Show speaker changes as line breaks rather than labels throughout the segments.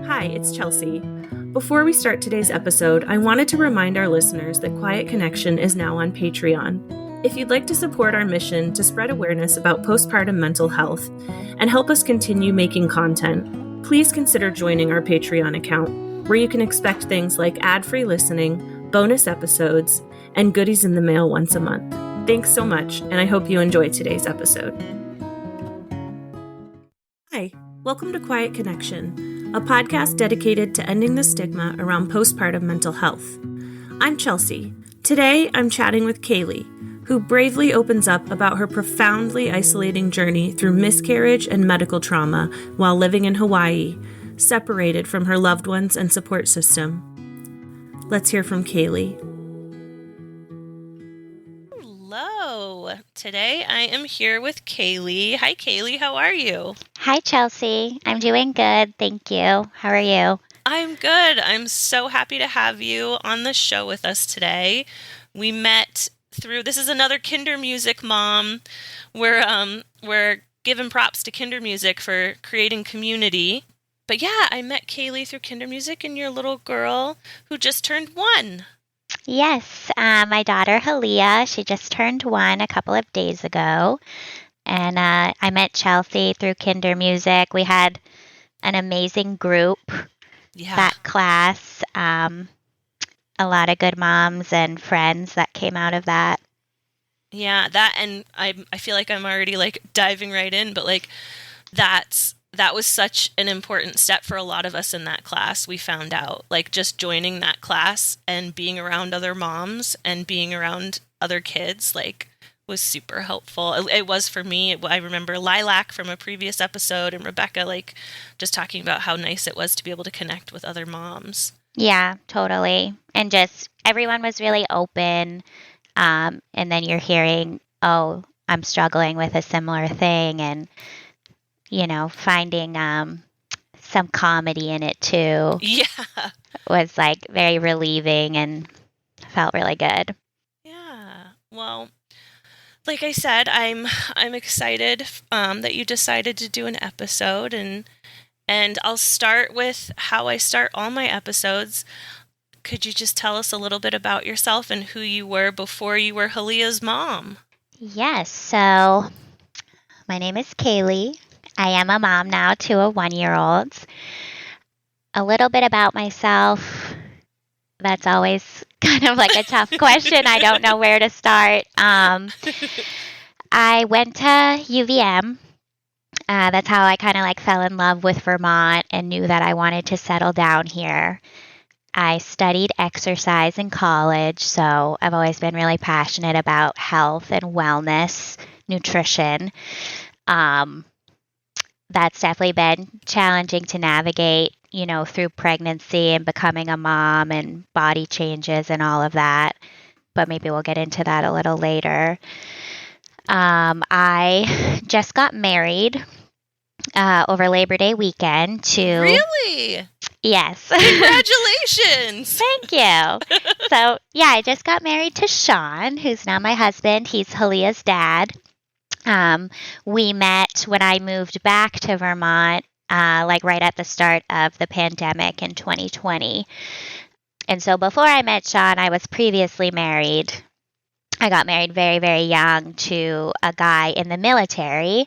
Hi, it's Chelsea. Before we start today's episode, I wanted to remind our listeners that Quiet Connection is now on Patreon. If you'd like to support our mission to spread awareness about postpartum mental health and help us continue making content, please consider joining our Patreon account, where you can expect things like ad-free listening, bonus episodes, and goodies in the mail once a month. Thanks so much, and I hope you enjoy today's episode. Hi, welcome to Quiet Connection, a podcast dedicated to ending the stigma around postpartum mental health. I'm Chelsea. Today, I'm chatting with Kailey, who bravely opens up about her profoundly isolating journey through miscarriage and medical trauma while living in Hawaii, separated from her loved ones and support system. Let's hear from Kailey. Hello. Today I am here with Kailey. Hi, Kailey. How are you?
Hi, Chelsea. I'm doing good. Thank you. How are you?
I'm good. I'm so happy to have you on the show with us today. We met through, this is another Kinder Music mom. We're giving props to Kinder Music for creating community. But yeah, I met Kailey through Kinder Music and your little girl who just turned 1.
Yes, my daughter Halia, she just turned 1 a couple of days ago. And I met Chelsea through Kinder Music. We had an amazing group, that class. A lot of good moms and friends that came out of that.
Yeah, that, and I feel like I'm already like diving right in, but like that was such an important step for a lot of us in that class. We found out, like, just joining that class and being around other moms and being around other kids, like, was super helpful. It was for me. I remember Lilac from a previous episode and Rebecca, like, just talking about how nice it was to be able to connect with other moms.
Yeah, totally. And just everyone was really open. And then you're hearing, oh, I'm struggling with a similar thing. And, you know, finding some comedy in it too.
Yeah.
Was like very relieving and felt really good.
Yeah. Well, like I said, I'm excited that you decided to do an episode, and I'll start with how I start all my episodes. Could you just tell us a little bit about yourself and who you were before you were Halia's mom?
Yes, so my name is Kailey. I am a mom now to a 1-year-old. A little bit about myself. That's always kind of like a tough question. I don't know where to start. I went to UVM. That's how I kind of like fell in love with Vermont and knew that I wanted to settle down here. I studied exercise in college, so I've always been really passionate about health and wellness, nutrition. That's definitely been challenging to navigate, you know, through pregnancy and becoming a mom and body changes and all of that. But maybe we'll get into that a little later. I just got married over Labor Day weekend to...
Really?
Yes.
Congratulations!
Thank you. So, yeah, I just got married to Sean, who's now my husband. He's Halia's dad. We met when I moved back to Vermont, like right at the start of the pandemic in 2020. And so before I met Sean, I was previously married. I got married very, very young to a guy in the military.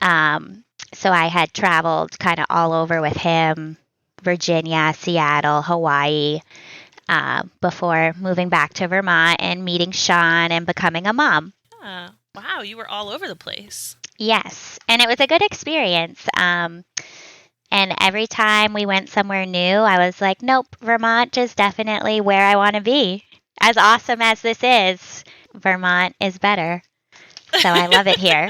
So I had traveled kind of all over with him, Virginia, Seattle, Hawaii, before moving back to Vermont and meeting Sean and becoming a mom.
Wow, you were all over the place.
Yes, and it was a good experience. And every time we went somewhere new, I was like, nope, Vermont is definitely where I want to be. As awesome as this is, Vermont is better. So I love it here.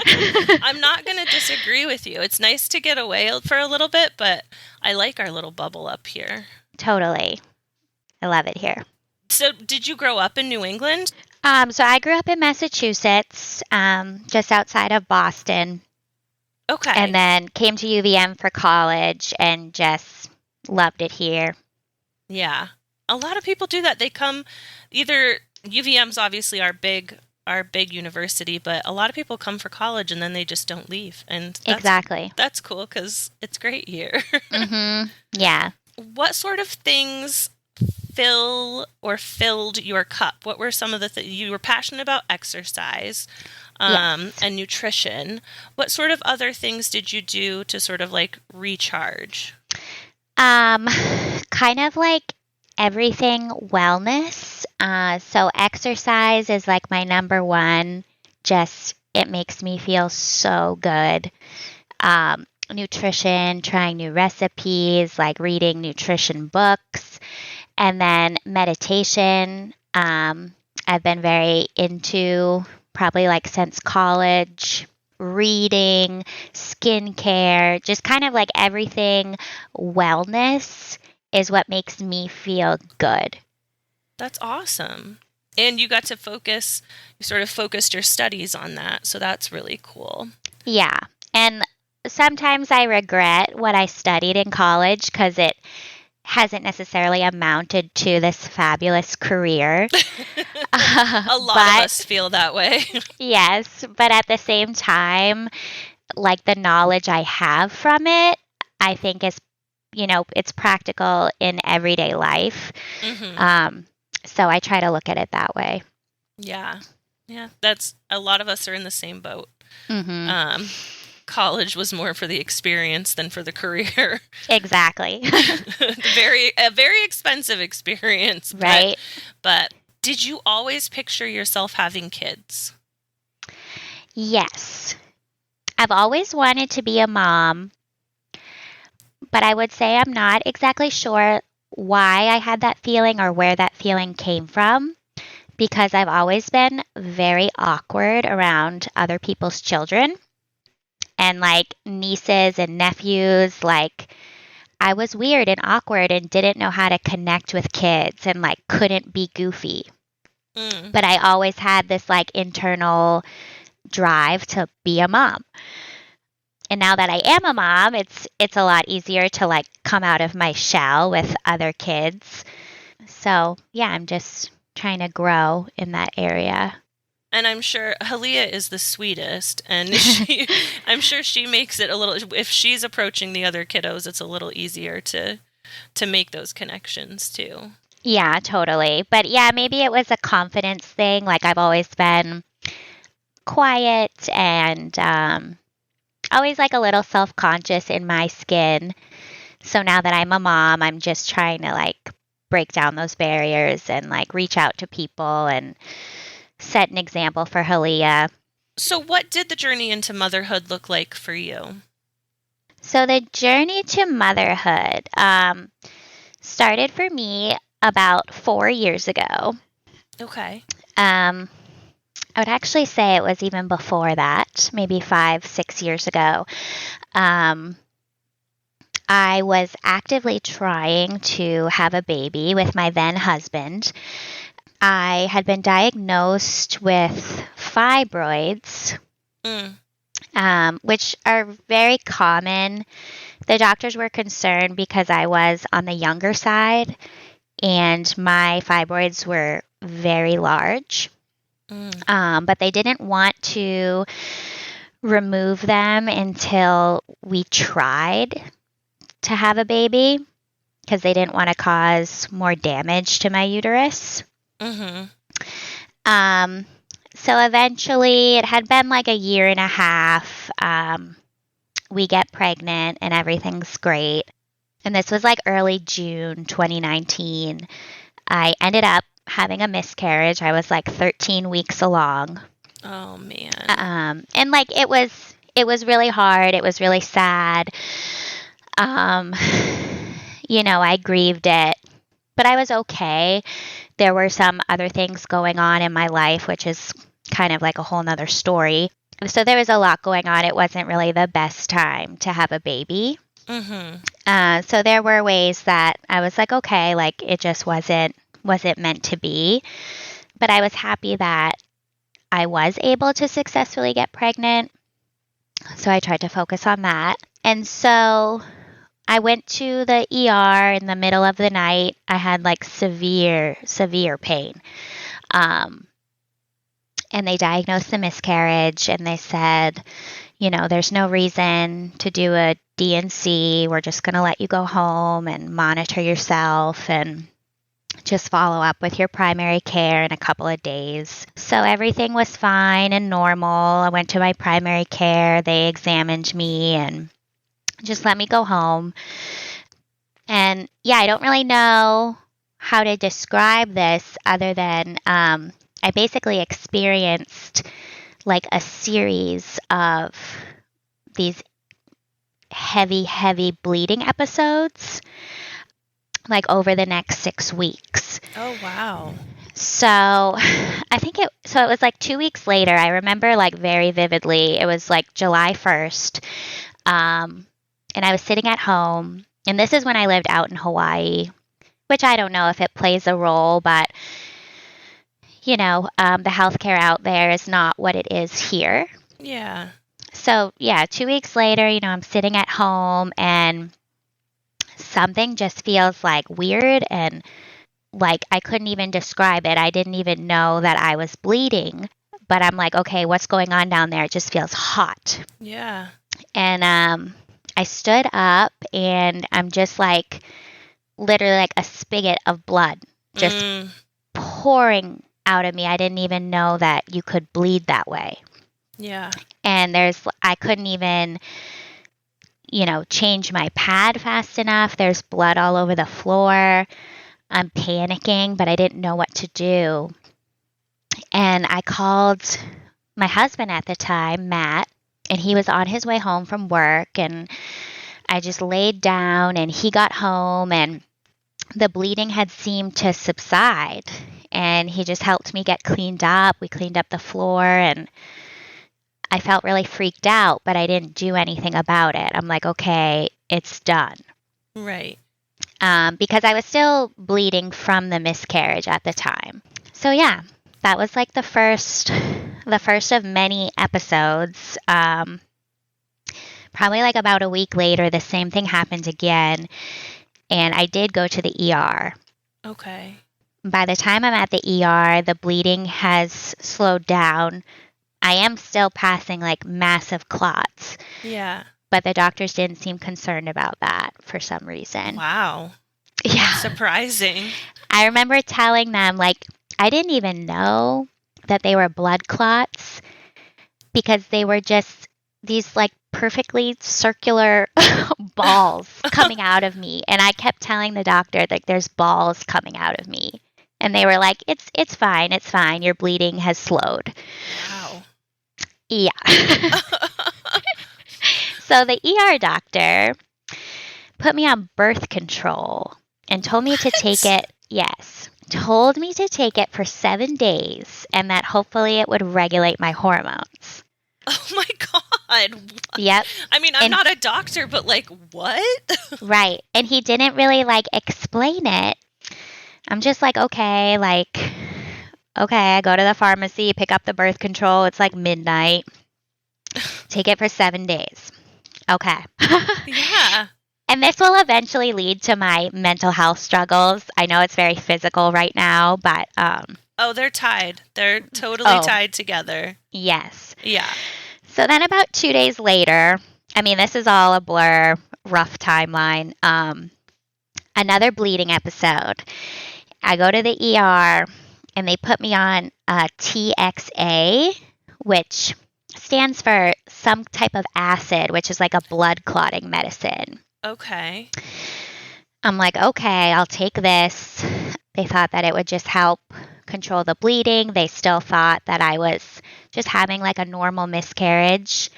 I'm not going to disagree with you. It's nice to get away for a little bit, but I like our little bubble up here.
Totally. I love it here.
So did you grow up in New England?
So I grew up in Massachusetts, just outside of Boston.
Okay.
And then came to UVM for college and just loved it here.
Yeah. A lot of people do that. They come either UVM's obviously our big our big university, but a lot of people come for college and then they just don't leave. And
Exactly.
that's cool because it's great here.
Yeah.
What sort of things filled your cup? What were some of the things you were passionate about? Exercise,
Yes.
and nutrition. What sort of other things did you do to sort of like recharge?
Um, kind of like everything wellness. So exercise is like my number one. Just it makes me feel so good. Nutrition, trying new recipes, like reading nutrition books, and then meditation. I've been very into probably like since college. Reading, skincare, just kind of like everything wellness is what makes me feel good.
That's awesome. And you got to you sort of focused your studies on that. So that's really cool.
Yeah. And sometimes I regret what I studied in college because it hasn't necessarily amounted to this fabulous career.
A lot of us feel that way.
Yes, but at the same time, like the knowledge I have from it, I think is, it's practical in everyday life. So I try to look at it that way.
Yeah. Yeah. That's a lot of us are in the same boat. College was more for the experience than for the career.
Exactly.
A very expensive experience.
Right.
But did you always picture yourself having kids?
Yes. I've always wanted to be a mom, but I would say I'm not exactly sure why I had that feeling or where that feeling came from, because I've always been very awkward around other people's children. And like nieces and nephews, like I was weird and awkward and didn't know how to connect with kids and like couldn't be goofy. But I always had this like internal drive to be a mom. And now that I am a mom, it's a lot easier to like come out of my shell with other kids. So, yeah, I'm just trying to grow in that area.
And I'm sure Halia is the sweetest, and I'm sure she makes it a little, if she's approaching the other kiddos, it's a little easier to make those connections too.
Yeah, totally. But yeah, maybe it was a confidence thing. Like I've always been quiet and always like a little self-conscious in my skin. So now that I'm a mom, I'm just trying to like break down those barriers and like reach out to people and set an example for Halia.
So what did the journey into motherhood look like for you?
So the journey to motherhood started for me about 4 years ago.
Okay.
I would actually say it was even before that, maybe 5-6 years ago. I was actively trying to have a baby with my then husband. I had been diagnosed with fibroids, which are very common. The doctors were concerned because I was on the younger side and my fibroids were very large. But they didn't want to remove them until we tried to have a baby because they didn't want to cause more damage to my uterus. So eventually it had been like a year and a half. We get pregnant and everything's great. And this was like early June 2019. I ended up having a miscarriage. I was like 13 weeks along.
Oh man.
And like it was really hard. It was really sad. I grieved it, but I was okay. There were some other things going on in my life, which is kind of like a whole nother story. So there was a lot going on. It wasn't really the best time to have a baby. So there were ways that I was like, okay, like it just wasn't meant to be. But I was happy that I was able to successfully get pregnant. So I tried to focus on that. And so I went to the ER in the middle of the night. I had like severe pain. and they diagnosed the miscarriage, and they said, there's no reason to do a D&C. We're just going to let you go home and monitor yourself and just follow up with your primary care in a couple of days. So everything was fine and normal. I went to my primary care. They examined me and just let me go home. And yeah, I don't really know how to describe this other than I basically experienced like a series of these heavy bleeding episodes like over the next 6 weeks.
Oh, wow.
So it was like 2 weeks later. I remember like very vividly. It was like July 1st. And I was sitting at home, and this is when I lived out in Hawaii, which I don't know if it plays a role, but the healthcare out there is not what it is here.
Yeah.
So yeah, 2 weeks later, I'm sitting at home and something just feels like weird and like I couldn't even describe it. I didn't even know that I was bleeding, but I'm like, okay, what's going on down there? It just feels hot.
Yeah.
And I stood up and I'm just like literally like a spigot of blood just pouring out of me. I didn't even know that you could bleed that way.
Yeah.
And I couldn't even, change my pad fast enough. There's blood all over the floor. I'm panicking, but I didn't know what to do. And I called my husband at the time, Matt, and he was on his way home from work. And I just laid down and he got home and the bleeding had seemed to subside. And he just helped me get cleaned up. We cleaned up the floor and I felt really freaked out, but I didn't do anything about it. I'm like, okay, it's done.
Right.
Because I was still bleeding from the miscarriage at the time. So yeah, that was like the first of many episodes. Probably like about a week later, the same thing happened again. And I did go to the ER.
Okay.
By the time I'm at the ER, the bleeding has slowed down. I am still passing like massive clots.
Yeah.
But the doctors didn't seem concerned about that for some reason.
Wow.
Yeah.
Surprising.
I remember telling them, like, I didn't even know that they were blood clots because they were just these like perfectly circular balls coming out of me. And I kept telling the doctor, like, there's balls coming out of me. And they were like, it's fine. It's fine. Your bleeding has slowed.
Wow.
Yeah. So the ER doctor put me on birth control and told me to take it. Yes. Told me to take it for 7 days and that hopefully it would regulate my hormones.
Oh my God. What?
Yep.
I mean, I'm not a doctor, but like, what?
Right. And he didn't really like explain it. I'm just like, okay, I go to the pharmacy, pick up the birth control. It's like midnight. Take it for 7 days. Okay.
Yeah.
And this will eventually lead to my mental health struggles. I know it's very physical right now, but
oh, they're tied. They're totally tied together.
Yes.
Yeah.
So then about 2 days later, I mean, this is all a blur, rough timeline. Another bleeding episode. I go to the ER and they put me on TXA, which stands for some type of acid, which is like a blood clotting medicine.
Okay.
I'm like, okay, I'll take this. They thought that it would just help control the bleeding. They still thought that I was just having like a normal miscarriage.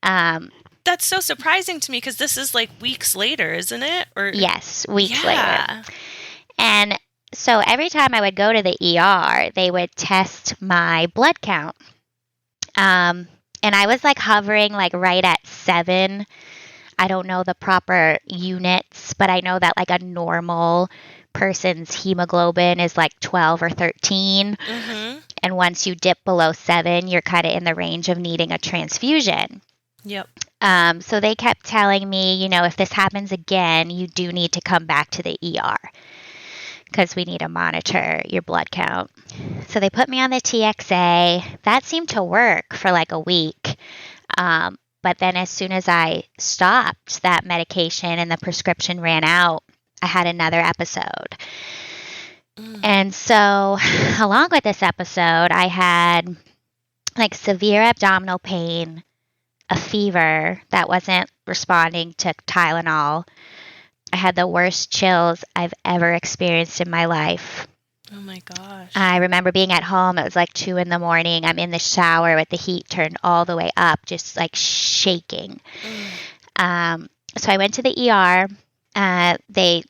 That's so surprising to me because this is like weeks later, isn't it? Or
yes, weeks later. And so every time I would go to the ER, they would test my blood count. And I was like hovering like right at 7. I don't know the proper units, but I know that like a normal person's hemoglobin is like 12 or 13.
Mm-hmm.
And once you dip below 7, you're kind of in the range of needing a transfusion.
Yep.
So they kept telling me, if this happens again, you do need to come back to the ER. because we need to monitor your blood count. So they put me on the TXA. That seemed to work for like a week. But then as soon as I stopped that medication and the prescription ran out, I had another episode. And so along with this episode, I had like severe abdominal pain, a fever that wasn't responding to Tylenol. I had the worst chills I've ever experienced in my life.
Oh my gosh.
I remember being at home. It was like 2 a.m. I'm in the shower with the heat turned all the way up, just like shaking. So I went to the ER. They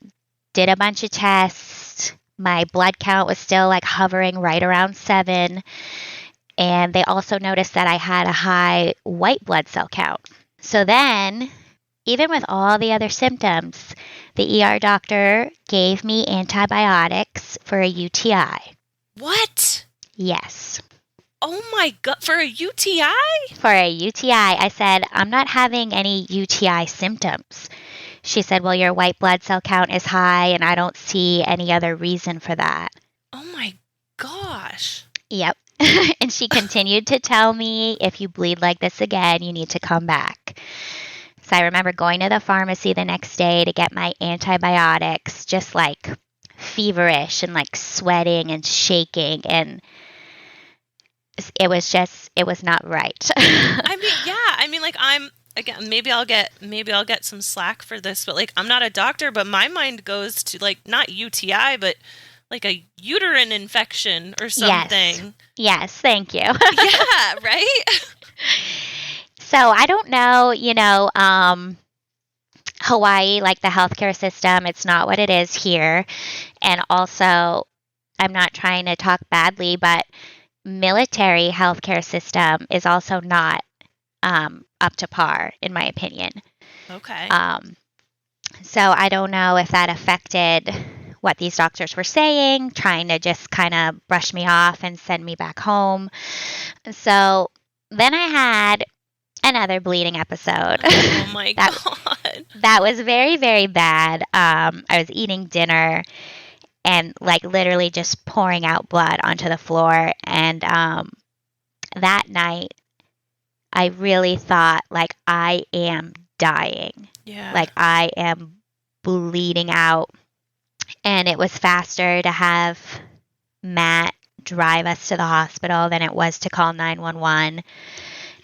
did a bunch of tests. My blood count was still like hovering right around 7. And they also noticed that I had a high white blood cell count. So then, even with all the other symptoms, the ER doctor gave me antibiotics for a UTI.
What?
Yes.
Oh my God, for a UTI?
For a UTI. I said, I'm not having any UTI symptoms. She said, well, your white blood cell count is high, and I don't see any other reason for that.
Oh my gosh.
Yep. And she continued to tell me, if you bleed like this again, you need to come back. So I remember going to the pharmacy the next day to get my antibiotics, just like feverish and like sweating and shaking. And it was not right.
I mean, like again, maybe I'll get some slack for this, but like, I'm not a doctor, but my mind goes to like, not UTI, but like a uterine infection or something.
Yes, thank you.
Yeah, right?
So I don't know, Hawaii, like the healthcare system, it's not what it is here. And also, I'm not trying to talk badly, but military healthcare system is also not up to par, in my opinion.
Okay.
So I don't know if that affected what these doctors were saying, trying to just kind of brush me off and send me back home. So then I had another bleeding episode.
Oh my God.
That was very, very bad. I was eating dinner and like literally just pouring out blood onto the floor. And that night, I really thought like I am dying.
Yeah.
Like I am bleeding out. And it was faster to have Matt drive us to the hospital than it was to call 911.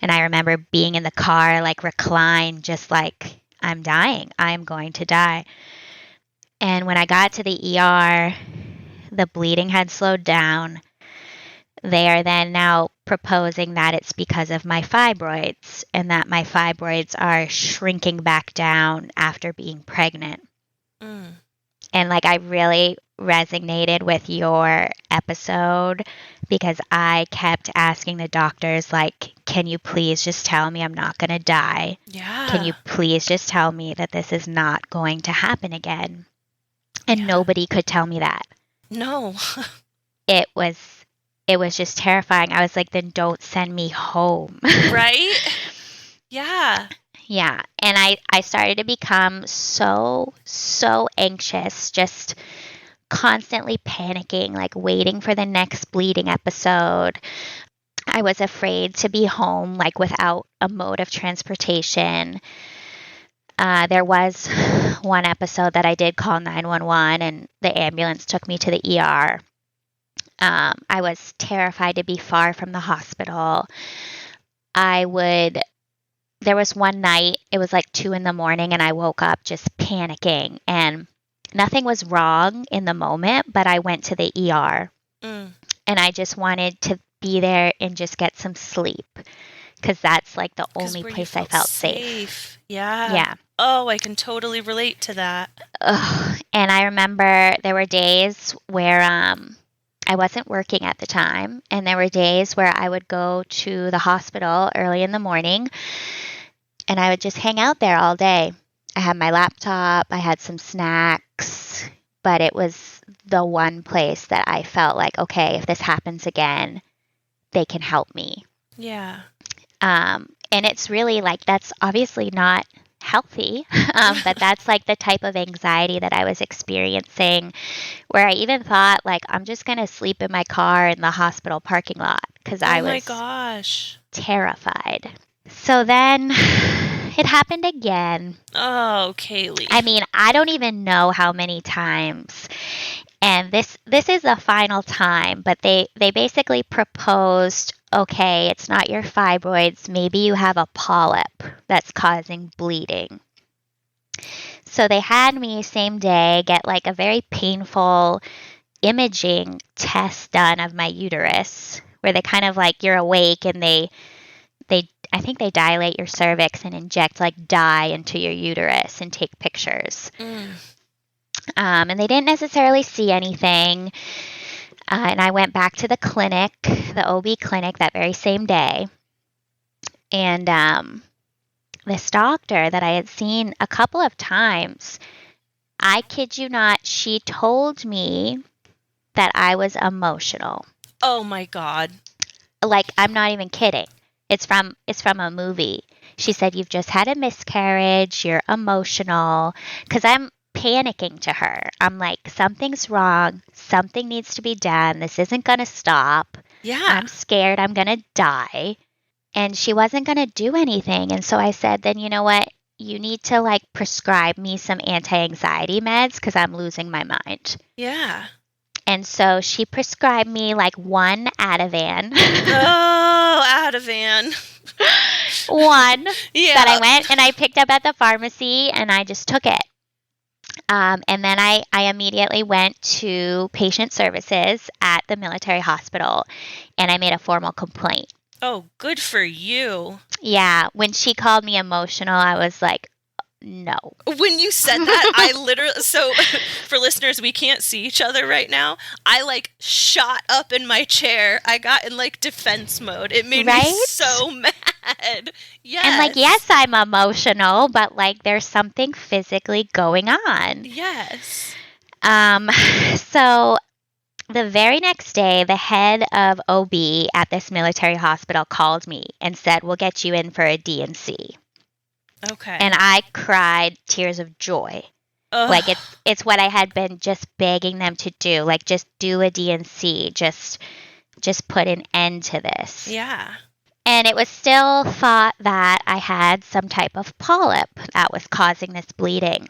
And I remember being in the car, like reclined, just like, I'm dying. I'm going to die. And when I got to the ER, the bleeding had slowed down. They are then now proposing that it's because of my fibroids and that my fibroids are shrinking back down after being pregnant. And like I really resonated with your episode because I kept asking the doctors, like, can you please just tell me I'm not going to die?
Yeah.
Can you please just tell me that this is not going to happen again? And nobody could tell me that.
No.
It was just terrifying. I was like, then don't send me home.
Right? Yeah.
Yeah. And I started to become so anxious, just constantly panicking, like waiting for the next bleeding episode. I was afraid to be home, like without a mode of transportation. There was one episode that I did call 911 and the ambulance took me to the ER. I was terrified to be far from the hospital. There was one night, it was like 2 a.m. and I woke up just panicking and nothing was wrong in the moment, but I went to the ER and I just wanted to be there and just get some sleep because that's like the only place I felt safe.
Yeah.
Yeah.
Oh, I can totally relate to that.
And I remember there were days where I wasn't working at the time, and there were days where I would go to the hospital early in the morning and I would just hang out there all day. I had my laptop, I had some snacks, but it was the one place that I felt like, okay, if this happens again, they can help me.
Yeah.
And it's really like, that's obviously not healthy. But that's like the type of anxiety that I was experiencing, where I even thought, like, I'm just going to sleep in my car in the hospital parking lot because
Oh
I
my
was
gosh.
terrified. So then it happened again.
Oh, Kailey.
I mean, I don't even know how many times. And this is the final time, but they basically proposed, okay, it's not your fibroids, maybe you have a polyp that's causing bleeding. So they had me same day get like a very painful imaging test done of my uterus, where they kind of like, you're awake and they I think they dilate your cervix and inject like dye into your uterus and take pictures. And they didn't necessarily see anything. And I went back to the clinic, the OB clinic, that very same day. And this doctor that I had seen a couple of times, I kid you not, she told me that I was emotional.
Oh my God.
Like, I'm not even kidding. It's from a movie. She said, you've just had a miscarriage, you're emotional. Because I'm panicking to her. I'm like, something's wrong. Something needs to be done. This isn't going to stop.
Yeah.
I'm scared I'm going to die. And she wasn't going to do anything. And so I said, then you know what? You need to like prescribe me some anti-anxiety meds because I'm losing my mind.
Yeah.
And so she prescribed me like one Ativan.
Oh, Ativan.
One
Yeah.
that I went and I picked up at the pharmacy and I just took it. And then I immediately went to patient services at the military hospital and I made a formal complaint.
Oh, good for you.
Yeah. When she called me emotional, I was like, no.
When you said that, I literally, so for listeners, we can't see each other right now. I like shot up in my chair. I got in like defense mode. It made me so mad. Yes.
And like, yes, I'm emotional, but like there's something physically going on.
Yes.
So the very next day, the head of OB at this military hospital called me and said, we'll get you in for a D&C.
Okay.
And I cried tears of joy. Ugh. Like it's what I had been just begging them to do. Like just do a D&C. Just put an end to this.
Yeah.
And it was still thought that I had some type of polyp that was causing this bleeding.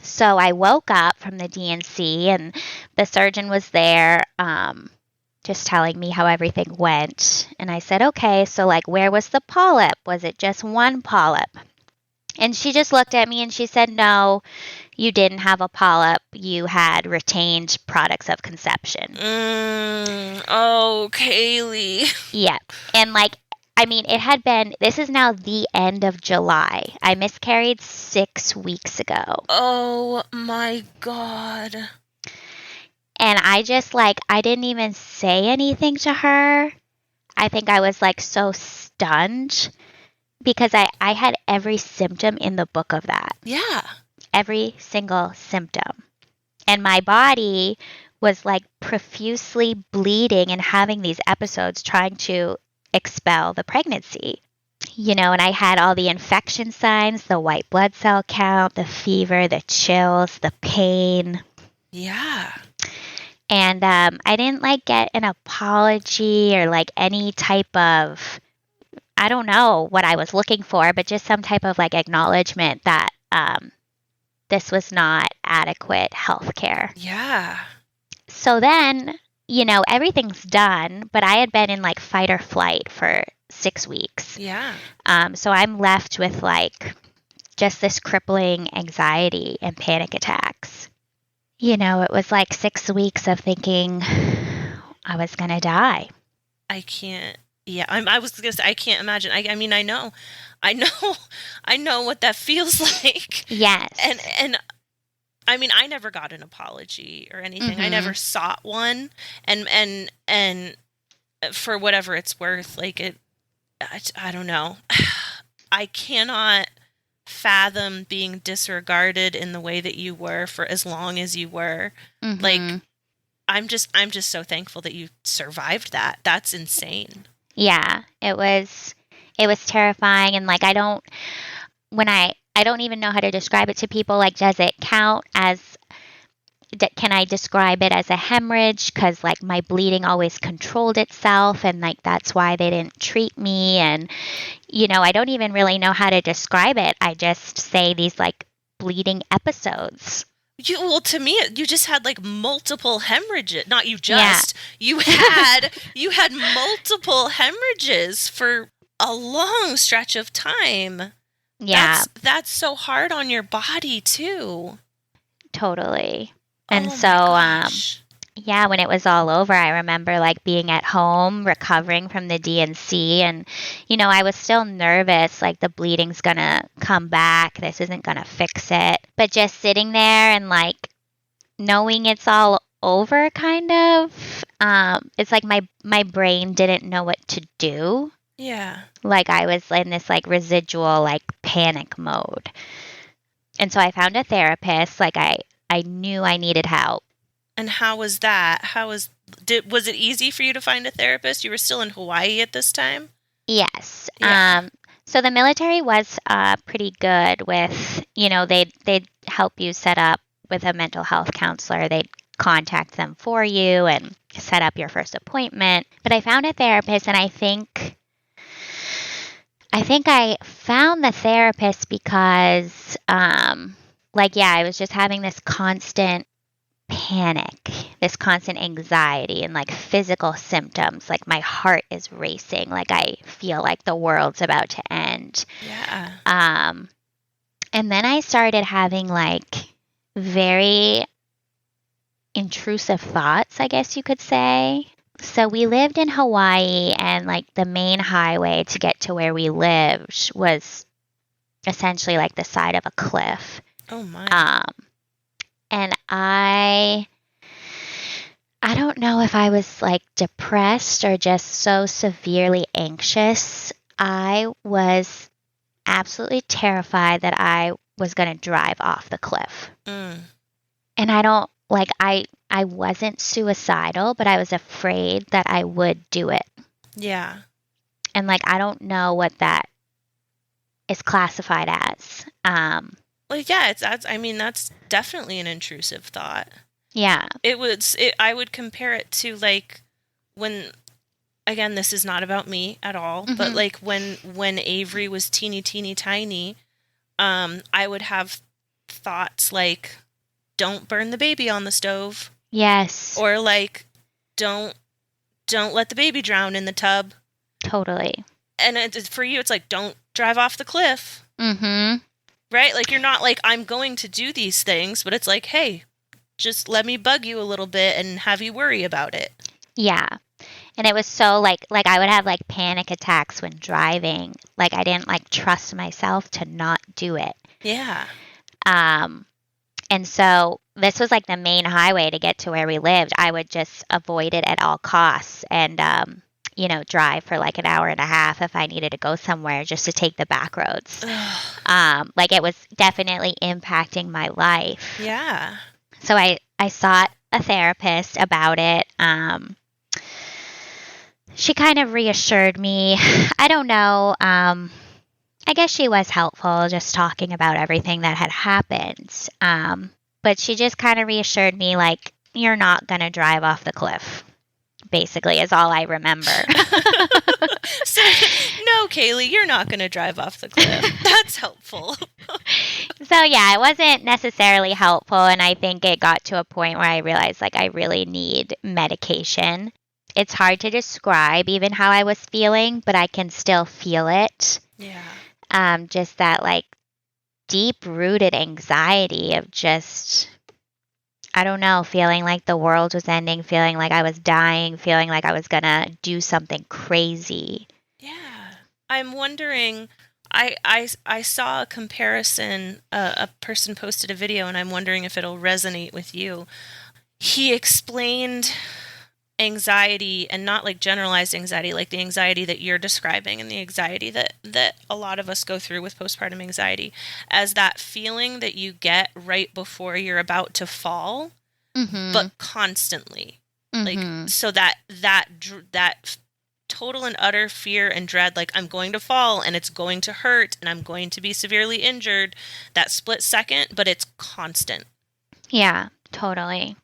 So I woke up from the D&C and the surgeon was there just telling me how everything went. And I said, okay, so like where was the polyp? Was it just one polyp? And she just looked at me and she said, no, you didn't have a polyp. You had retained products of conception.
Oh, Kailey.
Yeah. And like, I mean, it had been, this is now the end of July. I miscarried 6 weeks ago.
Oh my God.
And I just like, I didn't even say anything to her. I think I was like so stunned because I had every symptom in the book of that.
Yeah.
Every single symptom. And my body was like profusely bleeding and having these episodes trying to expel the pregnancy. You know, and I had all the infection signs, the white blood cell count, the fever, the chills, the pain.
Yeah.
And I didn't like get an apology or like any type of, I don't know what I was looking for, but just some type of like acknowledgement that this was not adequate health care.
Yeah.
So then, you know, everything's done, but I had been in like fight or flight for 6 weeks.
Yeah.
So I'm left with like just this crippling anxiety and panic attacks. You know, it was like 6 weeks of thinking I was going to die.
I can't. Yeah, I was going to say, I can't imagine. I mean, I know what that feels like.
Yes.
And I mean, I never got an apology or anything. Mm-hmm. I never sought one. And for whatever it's worth, like I don't know. I cannot fathom being disregarded in the way that you were for as long as you were. Mm-hmm. Like, I'm just so thankful that you survived that. That's insane.
Yeah, it was terrifying. And like, when I I don't even know how to describe it to people. Like, does it count as, can I describe it as a hemorrhage? Because, like, my bleeding always controlled itself, and, like, that's why they didn't treat me. And, I don't even really know how to describe it. I just say these, like, bleeding episodes.
Well, to me, you just had like multiple hemorrhages. Not you just. Yeah. You had multiple hemorrhages for a long stretch of time.
Yeah.
That's so hard on your body too.
Totally. And yeah, when it was all over, I remember like being at home recovering from the D&C, and I was still nervous, like the bleeding's gonna come back, this isn't gonna fix it. But just sitting there and like knowing it's all over, kind of, it's like my brain didn't know what to do.
Yeah.
Like I was in this like residual like panic mode. And so I found a therapist. Like I knew I needed help.
And how was that? Was it easy for you to find a therapist? You were still in Hawaii at this time?
Yes. Yeah. So the military was pretty good with, they'd help you set up with a mental health counselor. They'd contact them for you and set up your first appointment. But I found a therapist, and I think I found the therapist because, I was just having this constant panic, this constant anxiety, and like physical symptoms. Like my heart is racing. Like I feel like the world's about to end.
Yeah.
And then I started having like very intrusive thoughts, I guess you could say. So we lived in Hawaii, and like the main highway to get to where we lived was essentially like the side of a cliff.
Oh my.
And I don't know if I was like depressed or just so severely anxious. I was absolutely terrified that I was going to drive off the cliff. And I wasn't suicidal, but I was afraid that I would do it.
Yeah.
And like, I don't know what that is classified as.
Well, yeah, that's definitely an intrusive thought.
Yeah.
I would compare it to like when, again, this is not about me at all, but like when Avery was teeny tiny, I would have thoughts like, don't burn the baby on the stove.
Yes.
Or like, don't let the baby drown in the tub.
Totally.
And for you, it's like, don't drive off the cliff.
Mm-hmm.
Right? Like, you're not like, I'm going to do these things, but it's like, hey, just let me bug you a little bit and have you worry about it.
Yeah. And it was so like I would have like panic attacks when driving. Like I didn't like trust myself to not do it.
Yeah.
And so this was like the main highway to get to where we lived. I would just avoid it at all costs and, drive for like an hour and a half if I needed to go somewhere just to take the back roads. Like it was definitely impacting my life.
Yeah.
So I sought a therapist about it. She kind of reassured me. I don't know. I guess she was helpful just talking about everything that had happened. But she just kind of reassured me, like, you're not going to drive off the cliff, basically, is all I remember.
So, no, Kailey, you're not going to drive off the cliff. That's helpful.
So, yeah, it wasn't necessarily helpful. And I think it got to a point where I realized, like, I really need medication. It's hard to describe even how I was feeling, but I can still feel it.
Yeah.
Just that like deep-rooted anxiety of just, I don't know, feeling like the world was ending, feeling like I was dying, feeling like I was gonna do something crazy.
Yeah. I'm wondering, I saw a comparison, a person posted a video, and I'm wondering if it'll resonate with you. He explained anxiety, and not like generalized anxiety, like the anxiety that you're describing and the anxiety that a lot of us go through with postpartum anxiety, as that feeling that you get right before you're about to fall, but constantly. Like, so that total and utter fear and dread, like I'm going to fall and it's going to hurt and I'm going to be severely injured, that split second, but it's constant.
Yeah, totally.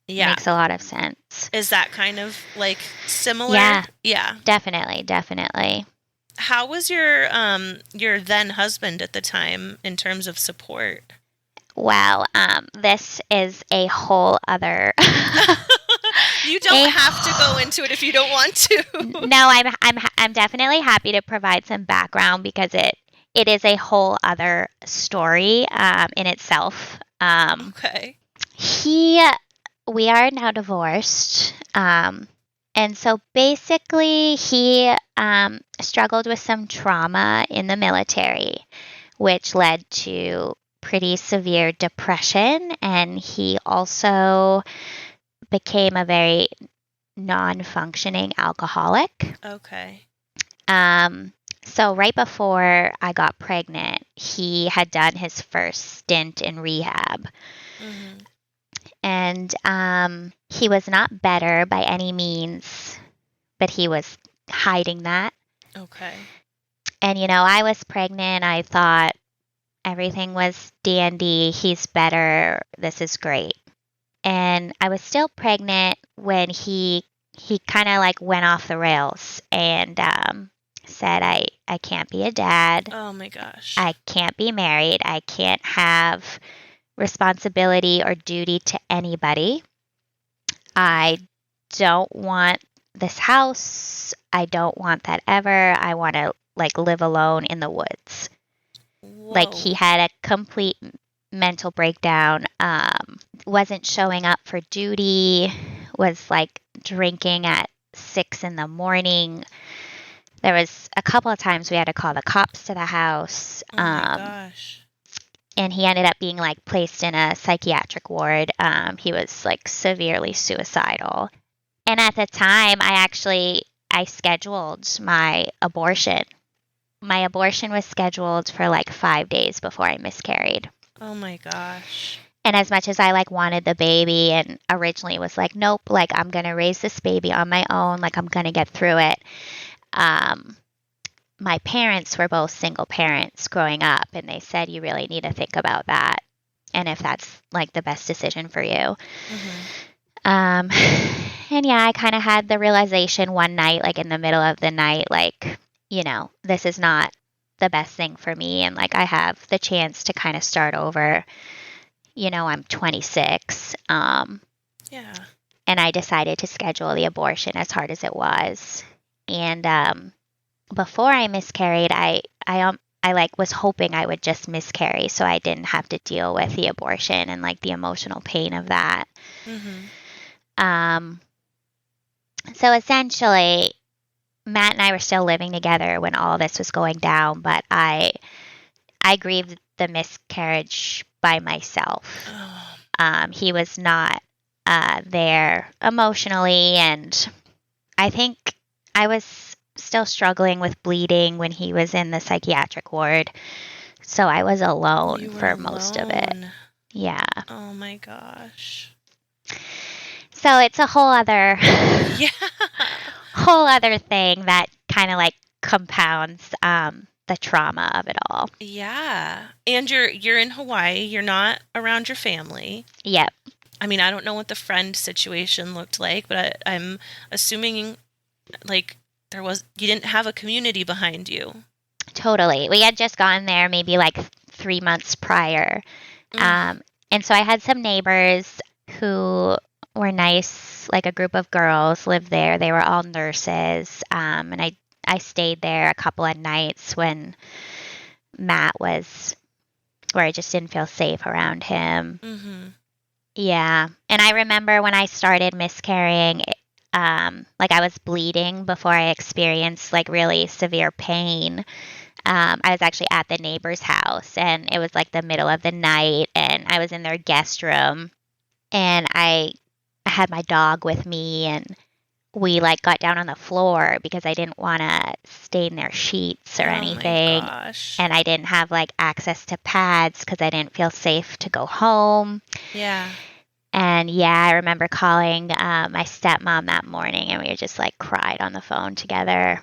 Yeah.
Makes a lot of sense.
Is that kind of like similar?
Yeah.
Yeah.
Definitely.
How was your then husband at the time in terms of support?
Well, this is a whole other.
You don't have to go into it if you don't want to.
No, I'm definitely happy to provide some background because it is a whole other story in itself.
Okay.
We are now divorced. And so basically, he struggled with some trauma in the military, which led to pretty severe depression. And he also became a very non-functioning alcoholic.
Okay.
So right before I got pregnant, he had done his first stint in rehab.
Mm-hmm.
And he was not better by any means, but he was hiding that.
Okay.
And, I was pregnant. I thought everything was dandy. He's better. This is great. And I was still pregnant when he kind of like went off the rails and said, I can't be a dad.
Oh my gosh.
I can't be married. I can't have responsibility or duty to anybody. I don't want this house. I don't want that ever. I want to like live alone in the woods.
Whoa.
Like he had a complete mental breakdown. Wasn't showing up for duty. Was like drinking at 6 a.m. There was a couple of times we had to call the cops to the house.
Oh my gosh.
And he ended up being like placed in a psychiatric ward. He was like severely suicidal. And at the time, I scheduled my abortion. My abortion was scheduled for like 5 days before I miscarried.
Oh my gosh.
And as much as I like wanted the baby and originally was like, nope, like I'm going to raise this baby on my own. Like I'm going to get through it. My parents were both single parents growing up, and they said, you really need to think about that and if that's like the best decision for you. Mm-hmm. And yeah, I kind of had the realization one night, like in the middle of the night, like, this is not the best thing for me. And like, I have the chance to kind of start over. I'm 26.
Yeah.
And I decided to schedule the abortion as hard as it was. And before I miscarried, I like was hoping I would just miscarry so I didn't have to deal with the abortion and like the emotional pain of that. Mm-hmm. So essentially, Matt and I were still living together when all this was going down, but I grieved the miscarriage by myself. Oh. He was not there emotionally, and I think I was still struggling with bleeding when he was in the psychiatric ward. So I was alone for most of it. Yeah.
Oh my gosh.
So it's a whole other whole other thing that kind of like compounds the trauma of it all.
Yeah. And you're in Hawaii, you're not around your family.
Yep.
I mean, I don't know what the friend situation looked like, but I'm assuming like you didn't have a community behind you.
Totally. We had just gone there maybe like 3 months prior. And so I had some neighbors who were nice, like a group of girls lived there. They were all nurses. And I stayed there a couple of nights when Matt was, where I just didn't feel safe around him. Mm-hmm. Yeah. And I remember when I started miscarrying, like I was bleeding before I experienced like really severe pain. I was actually at the neighbor's house, and it was like the middle of the night, and I was in their guest room, and I had my dog with me, and we like got down on the floor because I didn't want to stain their sheets or anything.
My gosh.
And I didn't have like access to pads because I didn't feel safe to go home.
Yeah.
And yeah, I remember calling my stepmom that morning, and we just like cried on the phone together.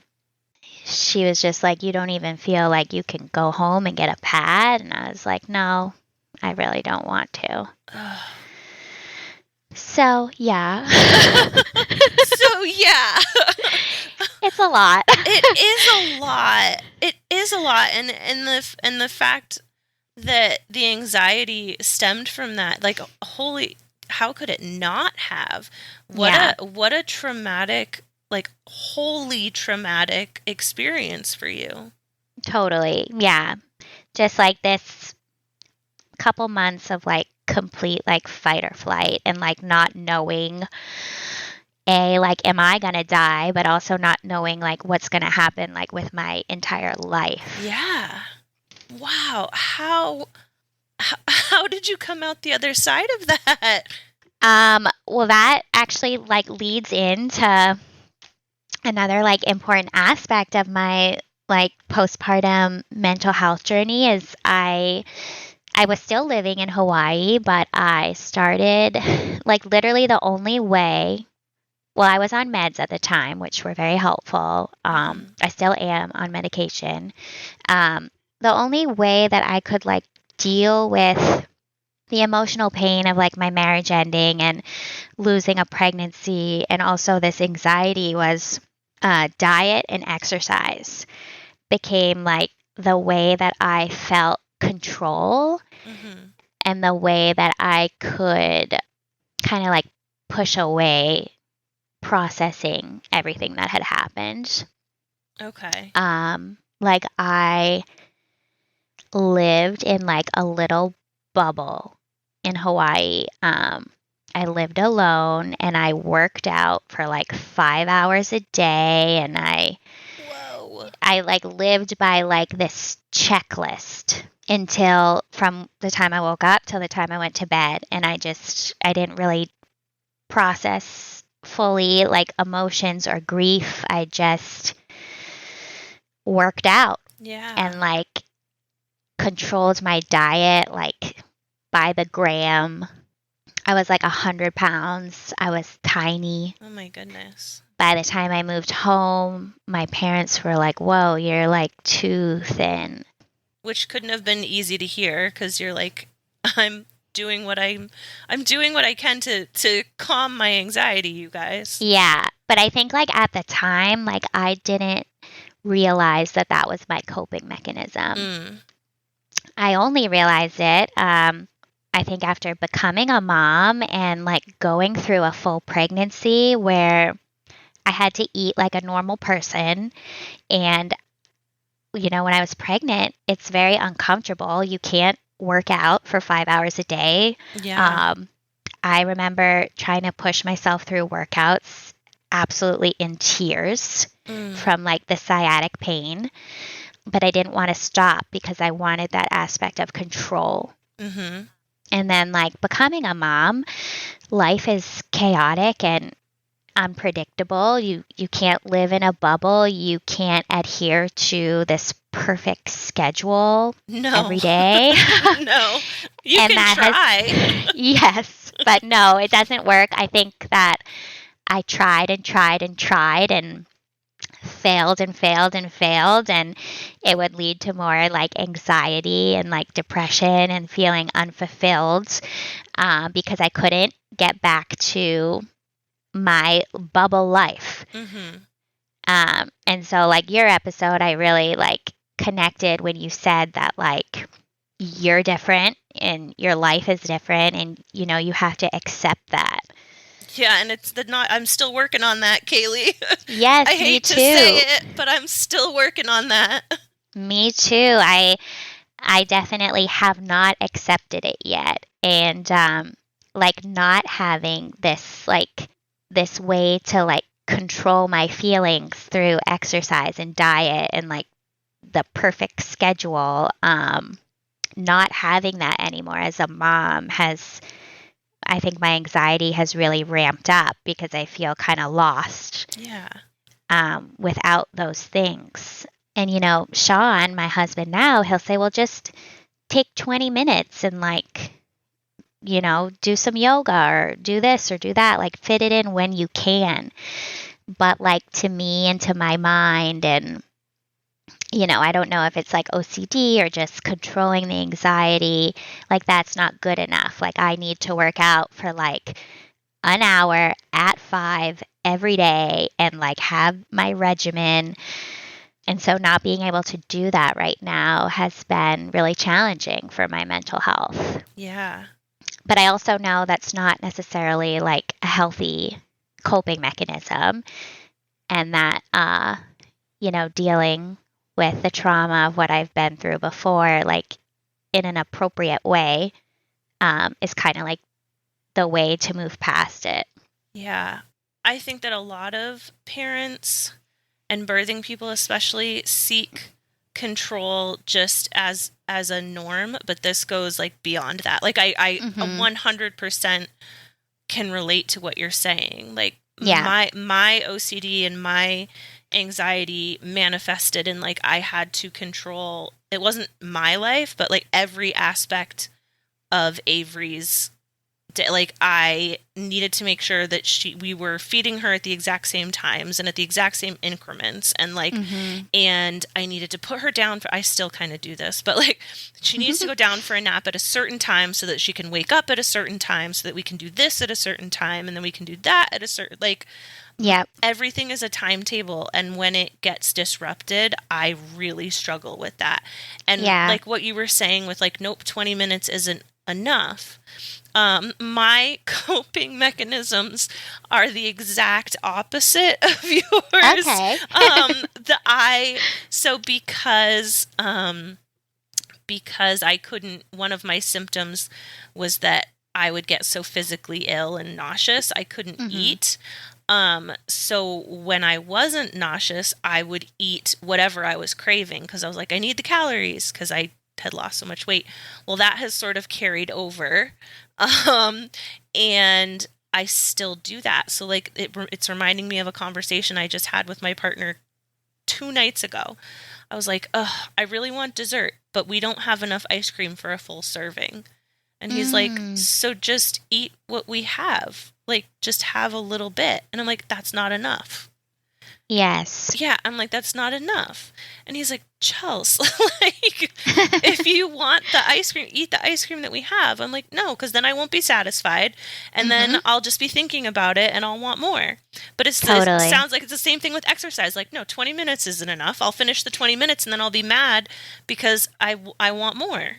She was just like, "You don't even feel like you can go home and get a pad?" And I was like, "No, I really don't want to." So, yeah.
So, yeah.
It's a lot.
It is a lot. It is a lot. And the fact that the anxiety stemmed from that, like, holy, how could it not have? What a traumatic, like, wholly traumatic experience for you.
Totally. Yeah. Just like this couple months of like complete like fight or flight, and like not knowing like, am I gonna die, but also not knowing like what's gonna happen like with my entire life.
Yeah. Wow. How did you come out the other side of that?
Well, that actually like leads into another like important aspect of my like postpartum mental health journey. Is I was still living in Hawaii, but I started like literally the only way. Well, I was on meds at the time, which were very helpful. I still am on medication. The only way that I could like deal with the emotional pain of like my marriage ending and losing a pregnancy, and also this anxiety, was diet and exercise became like the way that I felt control, and the way that I could kind of like push away processing everything that had happened.
Okay.
Like I lived in like a little bubble in Hawaii. I lived alone, and I worked out for like 5 hours a day, and I like lived by like this checklist until from the time I woke up till the time I went to bed. And I didn't really process fully like emotions or grief. I just worked out.
Yeah.
And like controlled my diet like by the gram. I was like 100 pounds. I was tiny.
Oh my goodness.
By the time I moved home, my parents were like, "Whoa, you're like too thin."
Which couldn't have been easy to hear, because you're like, I'm doing what I can to calm my anxiety, you guys.
Yeah, but I think like at the time, like I didn't realize that that was my coping mechanism. I only realized it, I think, after becoming a mom and like going through a full pregnancy where I had to eat like a normal person. And, you know, when I was pregnant, it's very uncomfortable. You can't work out for 5 hours a day.
Yeah.
I remember trying to push myself through workouts absolutely in tears from like the sciatic pain. But I didn't want to stop because I wanted that aspect of control. And then like becoming a mom, life is chaotic and unpredictable. You can't live in a bubble. You can't adhere to this perfect schedule every day.
No. You and can try.
Yes, but no, it doesn't work. I think that I tried and tried and tried and failed and failed and failed, and it would lead to more like anxiety and like depression and feeling unfulfilled, because I couldn't get back to my bubble life. And so like your episode, I really like connected when you said that like you're different and your life is different, and you know you have to accept that.
Yeah, and I'm still working on that, Kailey.
Yes,
I hate to say it, but I'm still working on that.
Me too. I definitely have not accepted it yet. And like not having this way to like control my feelings through exercise and diet and like the perfect schedule, not having that anymore as a mom I think my anxiety has really ramped up because I feel kind of lost.
Yeah.
Without those things. And, you know, Sean, my husband now, he'll say, well, just take 20 minutes and like do some yoga or do this or do that, like fit it in when you can. But like to me and to my mind, and I don't know if it's like OCD or just controlling the anxiety, like that's not good enough. Like I need to work out for like an hour at 5 every day and like have my regimen. And so not being able to do that right now has been really challenging for my mental health.
Yeah.
But I also know that's not necessarily like a healthy coping mechanism, and that, dealing with the trauma of what I've been through before, like in an appropriate way, is kind of like the way to move past it.
Yeah. I think that a lot of parents and birthing people especially seek control just as a norm, but this goes like beyond that. Like I 100% can relate to what you're saying. Like my OCD and my anxiety manifested in like I had to control, it wasn't my life, but like every aspect of Avery's day. Like I needed to make sure that we were feeding her at the exact same times and at the exact same increments, and like and I needed to put her down for, I still kind of do this, but like she needs to go down for a nap at a certain time so that she can wake up at a certain time so that we can do this at a certain time and then we can do that at a certain, like everything is a timetable, and when it gets disrupted I really struggle with that. And like what you were saying with like, nope, 20 minutes isn't enough. My coping mechanisms are the exact opposite of yours.
Okay.
Because I couldn't, one of my symptoms was that I would get so physically ill and nauseous, I couldn't eat. So when I wasn't nauseous, I would eat whatever I was craving because I was like, I need the calories because I had lost so much weight. Well, that has sort of carried over. And I still do that. So like it's reminding me of a conversation I just had with my partner 2 nights ago. I was like, I really want dessert, but we don't have enough ice cream for a full serving. And he's like, so just eat what we have. Like, just have a little bit. And I'm like, that's not enough.
Yes.
Yeah, I'm like, that's not enough. And he's like, Chels, like, if you want the ice cream, eat the ice cream that we have. I'm like, no, because then I won't be satisfied. And then I'll just be thinking about it and I'll want more. But it sounds like it's the same thing with exercise. Like, no, 20 minutes isn't enough. I'll finish the 20 minutes and then I'll be mad because I want more.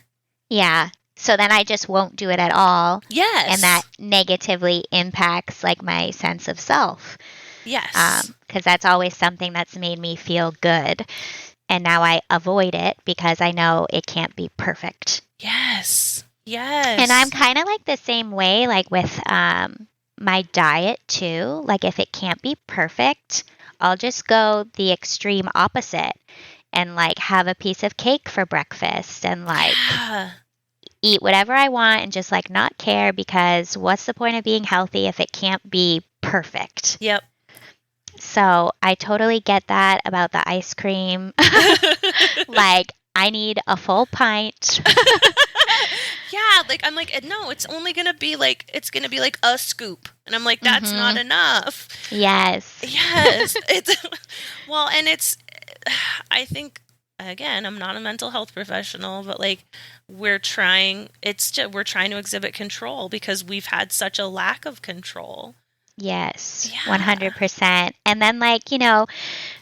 Yeah. So then I just won't do it at all.
Yes.
And that negatively impacts like my sense of self.
Yes.
Because that's always something that's made me feel good. And now I avoid it because I know it can't be perfect.
Yes. Yes.
And I'm kind of like the same way, like with my diet too. Like if it can't be perfect, I'll just go the extreme opposite and like have a piece of cake for breakfast and like eat whatever I want and just like not care, because what's the point of being healthy if it can't be perfect?
Yep.
So I totally get that about the ice cream. Like I need a full pint.
Yeah, like I'm like, no, it's only gonna be like, it's gonna be like a scoop, and I'm like, that's not enough.
Yes.
Yes. It's well, and it's, I think, again, I'm not a mental health professional, but like we're trying to exhibit control because we've had such a lack of control.
Yes,
Yeah.
100%. And then like,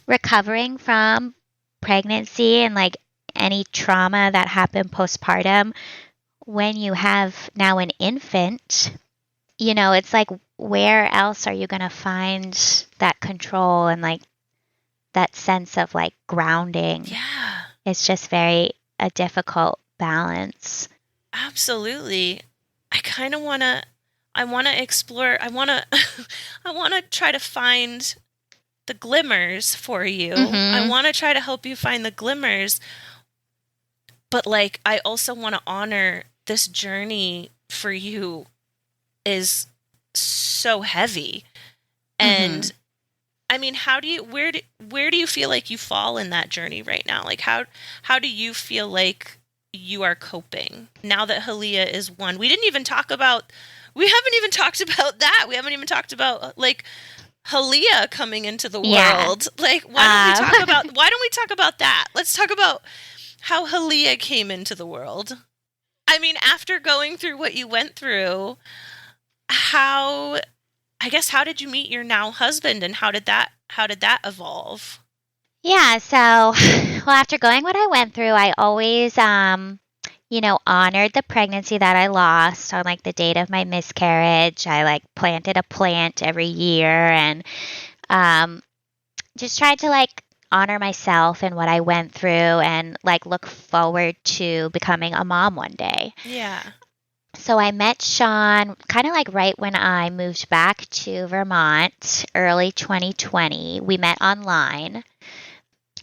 recovering from pregnancy and like any trauma that happened postpartum, when you have now an infant, it's like, where else are you going to find that control and like that sense of like grounding?
Yeah.
It's just a difficult balance.
Absolutely. I want to explore, I want to try to find the glimmers for you. I want to try to help you find the glimmers. But like, I also want to honor this journey for you is so heavy. And I mean, where do you feel like you fall in that journey right now? Like how do you feel like you are coping now that Halia is one. We haven't even talked about that. We haven't even talked about like Halia coming into the world. Like, why don't we talk about that? Let's talk about how Halia came into the world. I mean, after going through what you went through, how did you meet your now husband, and how did that evolve?
Yeah, so, well, after going what I went through, I always, honored the pregnancy that I lost on like the date of my miscarriage. I like planted a plant every year and just tried to like honor myself and what I went through and like look forward to becoming a mom one day.
Yeah.
So I met Sean kind of like right when I moved back to Vermont, early 2020. We met online.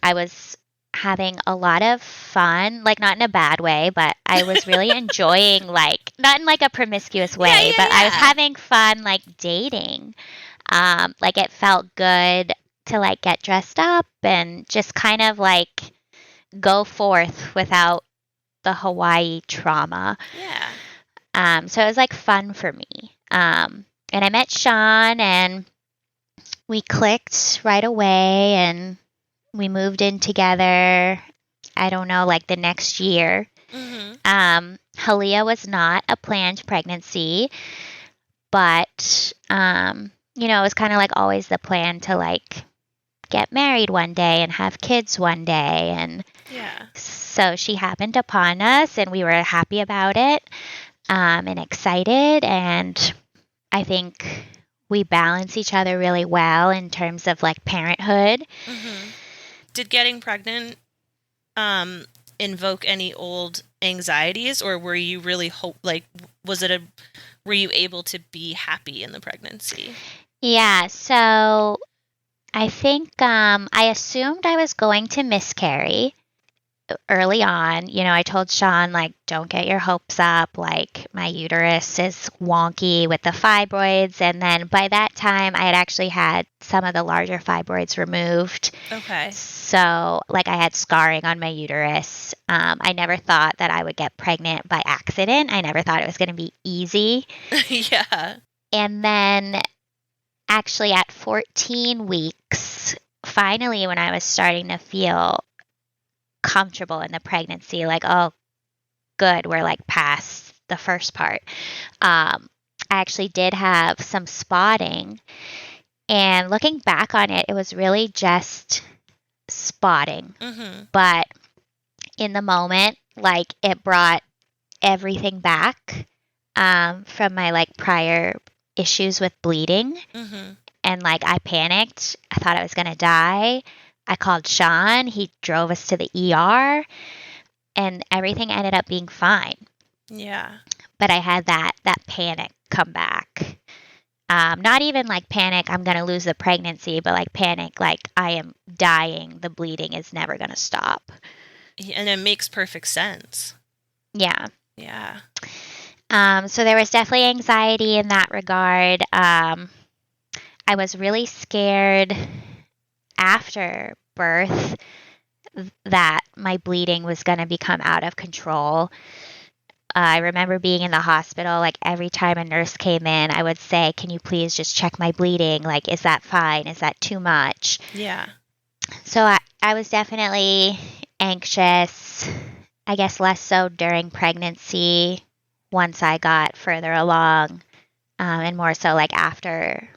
I was having a lot of fun, like not in a bad way, but I was really enjoying like not in like a promiscuous way, but I was having fun like dating. Like it felt good to like get dressed up and just kind of like go forth without the Hawaii trauma.
Yeah.
So it was like fun for me. And I met Sean and we clicked right away and we moved in together, I don't know, like the next year.
Mm-hmm.
Halia was not a planned pregnancy, but, it was kind of like always the plan to like get married one day and have kids one day. And
yeah.
So she happened upon us and we were happy about it and excited. And I think we balance each other really well in terms of like parenthood.
Mm-hmm. Did getting pregnant invoke any old anxieties, or were you really were you able to be happy in the pregnancy?
Yeah, so I think I assumed I was going to miscarry early on. I told Sean, like, don't get your hopes up. Like, my uterus is wonky with the fibroids. And then by that time, I had actually had some of the larger fibroids removed.
Okay.
So, like, I had scarring on my uterus. I never thought that I would get pregnant by accident. I never thought it was going to be easy.
Yeah.
And then actually at 14 weeks, finally, when I was starting to feel comfortable in the pregnancy, like, oh, good, we're like past the first part. I actually did have some spotting. And looking back on it, it was really just spotting.
Mm-hmm.
But in the moment, like, it brought everything back from my like prior issues with bleeding.
Mm-hmm.
And like I panicked. I thought I was going to die. I called Sean. He drove us to the ER and everything ended up being fine.
Yeah.
But I had that panic come back. Not even like panic, I'm going to lose the pregnancy, but like panic, like I am dying. The bleeding is never going to stop.
And it makes perfect sense.
Yeah.
Yeah.
So there was definitely anxiety in that regard. I was really scared after birth that my bleeding was going to become out of control. I remember being in the hospital, like every time a nurse came in, I would say, can you please just check my bleeding? Like, is that fine? Is that too much?
Yeah.
So I was definitely anxious, I guess less so during pregnancy once I got further along, and more so like after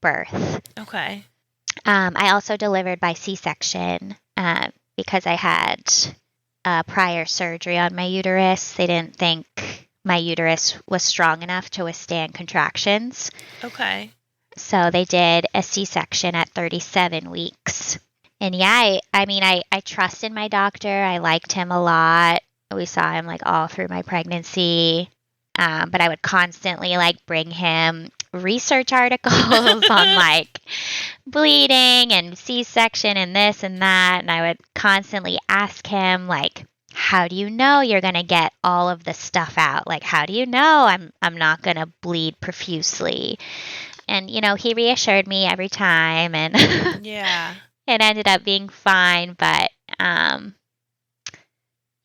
birth.
Okay.
I also delivered by C-section because I had prior surgery on my uterus. They didn't think my uterus was strong enough to withstand contractions.
Okay.
So they did a C-section at 37 weeks. And yeah, I trusted my doctor. I liked him a lot. We saw him like all through my pregnancy. But I would constantly like bring him research articles on like bleeding and C-section and this and that. And I would constantly ask him like, how do you know you're going to get all of the stuff out? Like, how do you know I'm not going to bleed profusely? And, he reassured me every time and
yeah.
it ended up being fine. But,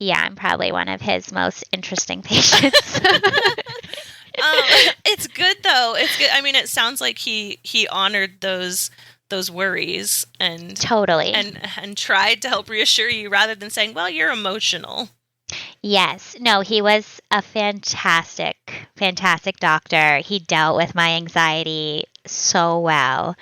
Yeah, I'm probably one of his most interesting patients.
It's good though. It's good. I mean, it sounds like he honored those worries
Totally.
and tried to help reassure you rather than saying, "Well, you're emotional."
Yes. No, he was a fantastic, fantastic doctor. He dealt with my anxiety so well.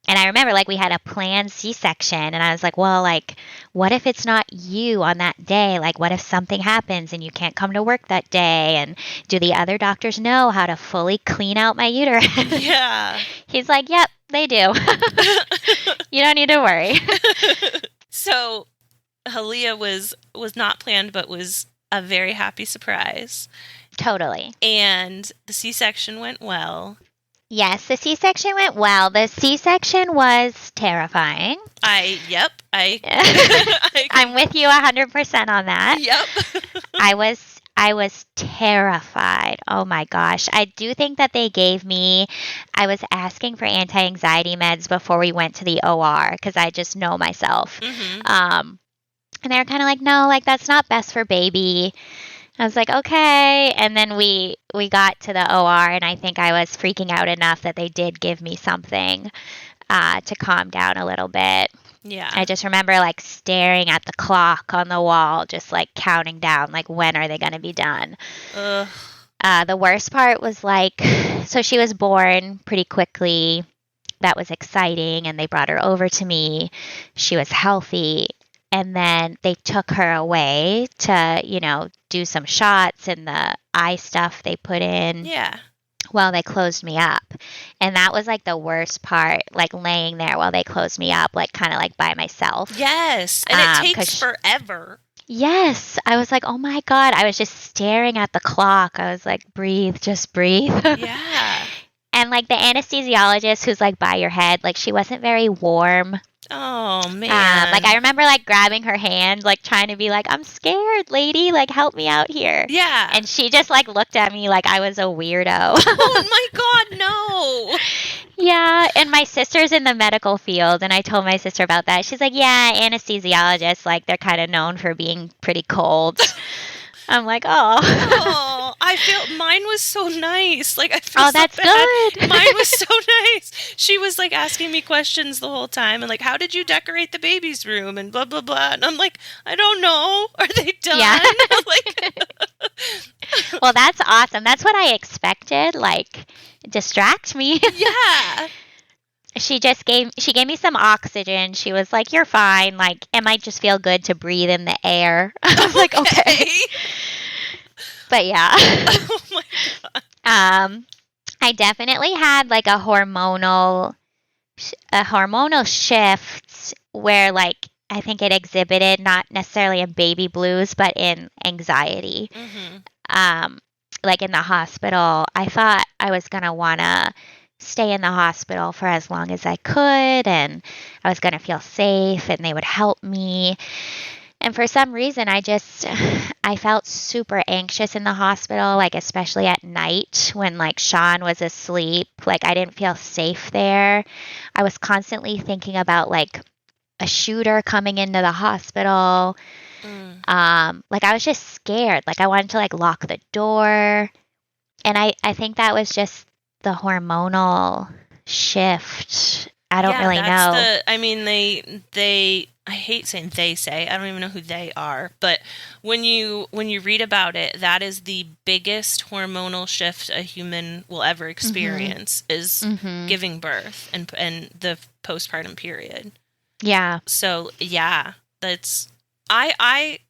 And I remember like we had a planned C-section and I was like, well, like, what if it's not you on that day? Like, what if something happens and you can't come to work that day? And do the other doctors know how to fully clean out my uterus?
Yeah.
He's like, yep, they do. You don't need to worry.
So Halia was not planned, but was a very happy surprise.
Totally.
And the C-section went well.
Yes, the C-section went well. The C-section was terrifying.
I'm
with you 100% on that.
Yep.
I was terrified. Oh my gosh. I do think that I was asking for anti-anxiety meds before we went to the OR because I just know myself.
Mm-hmm.
And they were kind of like, no, like that's not best for baby. I was like, okay. And then we got to the OR and I think I was freaking out enough that they did give me something to calm down a little bit.
Yeah.
I just remember like staring at the clock on the wall, just like counting down, like when are they going to be done?
Ugh.
The worst part was like, so she was born pretty quickly. That was exciting. And they brought her over to me. She was healthy. And then they took her away to, do some shots and the eye stuff they put in.
Yeah.
While they closed me up. And that was like the worst part, like laying there while they closed me up, like kind of like by myself.
Yes. And it takes forever.
Yes. I was like, oh my God. I was just staring at the clock. I was like, breathe, just breathe.
Yeah.
And like the anesthesiologist who's like by your head, like she wasn't very warm.
Oh man.
Like I remember like grabbing her hand, like trying to be like, I'm scared, lady, like help me out here.
Yeah.
And she just like looked at me like I was a weirdo.
Oh my God, no.
Yeah, and my sister's in the medical field, and I told my sister about that. She's like, yeah, anesthesiologists, like they're kind of known for being pretty cold. I'm like, oh.
Oh, I feel mine was so nice. Like I feel
that's
so bad.
good.
Mine was so nice. She was like asking me questions the whole time and like, how did you decorate the baby's room and blah blah blah. And I'm like, I don't know. Are they done?
Yeah.
Like,
well, that's awesome. That's what I expected. Like, distract me.
Yeah.
She gave me some oxygen. She was like, you're fine. Like, it might just feel good to breathe in the air. I was like, okay. But yeah.
Oh my God.
I definitely had like a hormonal shift where like I think it exhibited not necessarily in baby blues, but in anxiety.
Mm-hmm.
Like in the hospital, I thought I was going to want to stay in the hospital for as long as I could, and I was going to feel safe and they would help me. And for some reason, I felt super anxious in the hospital, like especially at night when like Sean was asleep. Like I didn't feel safe there. I was constantly thinking about like a shooter coming into the hospital. Like I was just scared. Like I wanted to like lock the door. And I think that was just the hormonal shift. I don't really know.
I mean, they I hate saying they say. I don't even know who they are. But when you read about it, that is the biggest hormonal shift a human will ever experience is giving birth and the postpartum period.
Yeah.
So yeah, that's I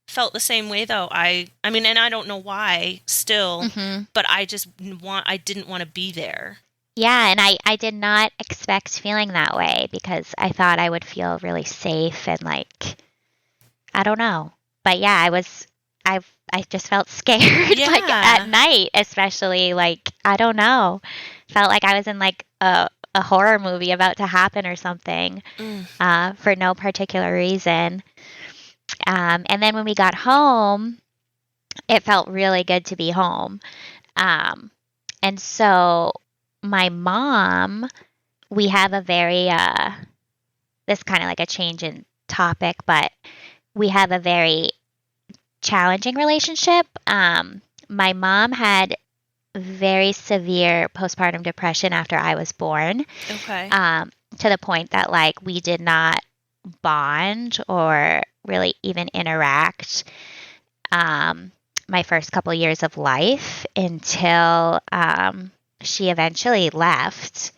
felt the same way though. I mean, and I don't know why still, but I didn't want to be there.
Yeah, and I did not expect feeling that way because I thought I would feel really safe and like, I don't know. But yeah, I just felt scared like at night, especially like, I don't know. Felt like I was in like a horror movie about to happen or something for no particular reason. And then when we got home, it felt really good to be home. And so my mom, we have a very, this kind of like a change in topic, but we have a very challenging relationship. My mom had very severe postpartum depression after I was born,
Okay.
to the point that like we did not bond or really even interact my first couple years of life until she eventually left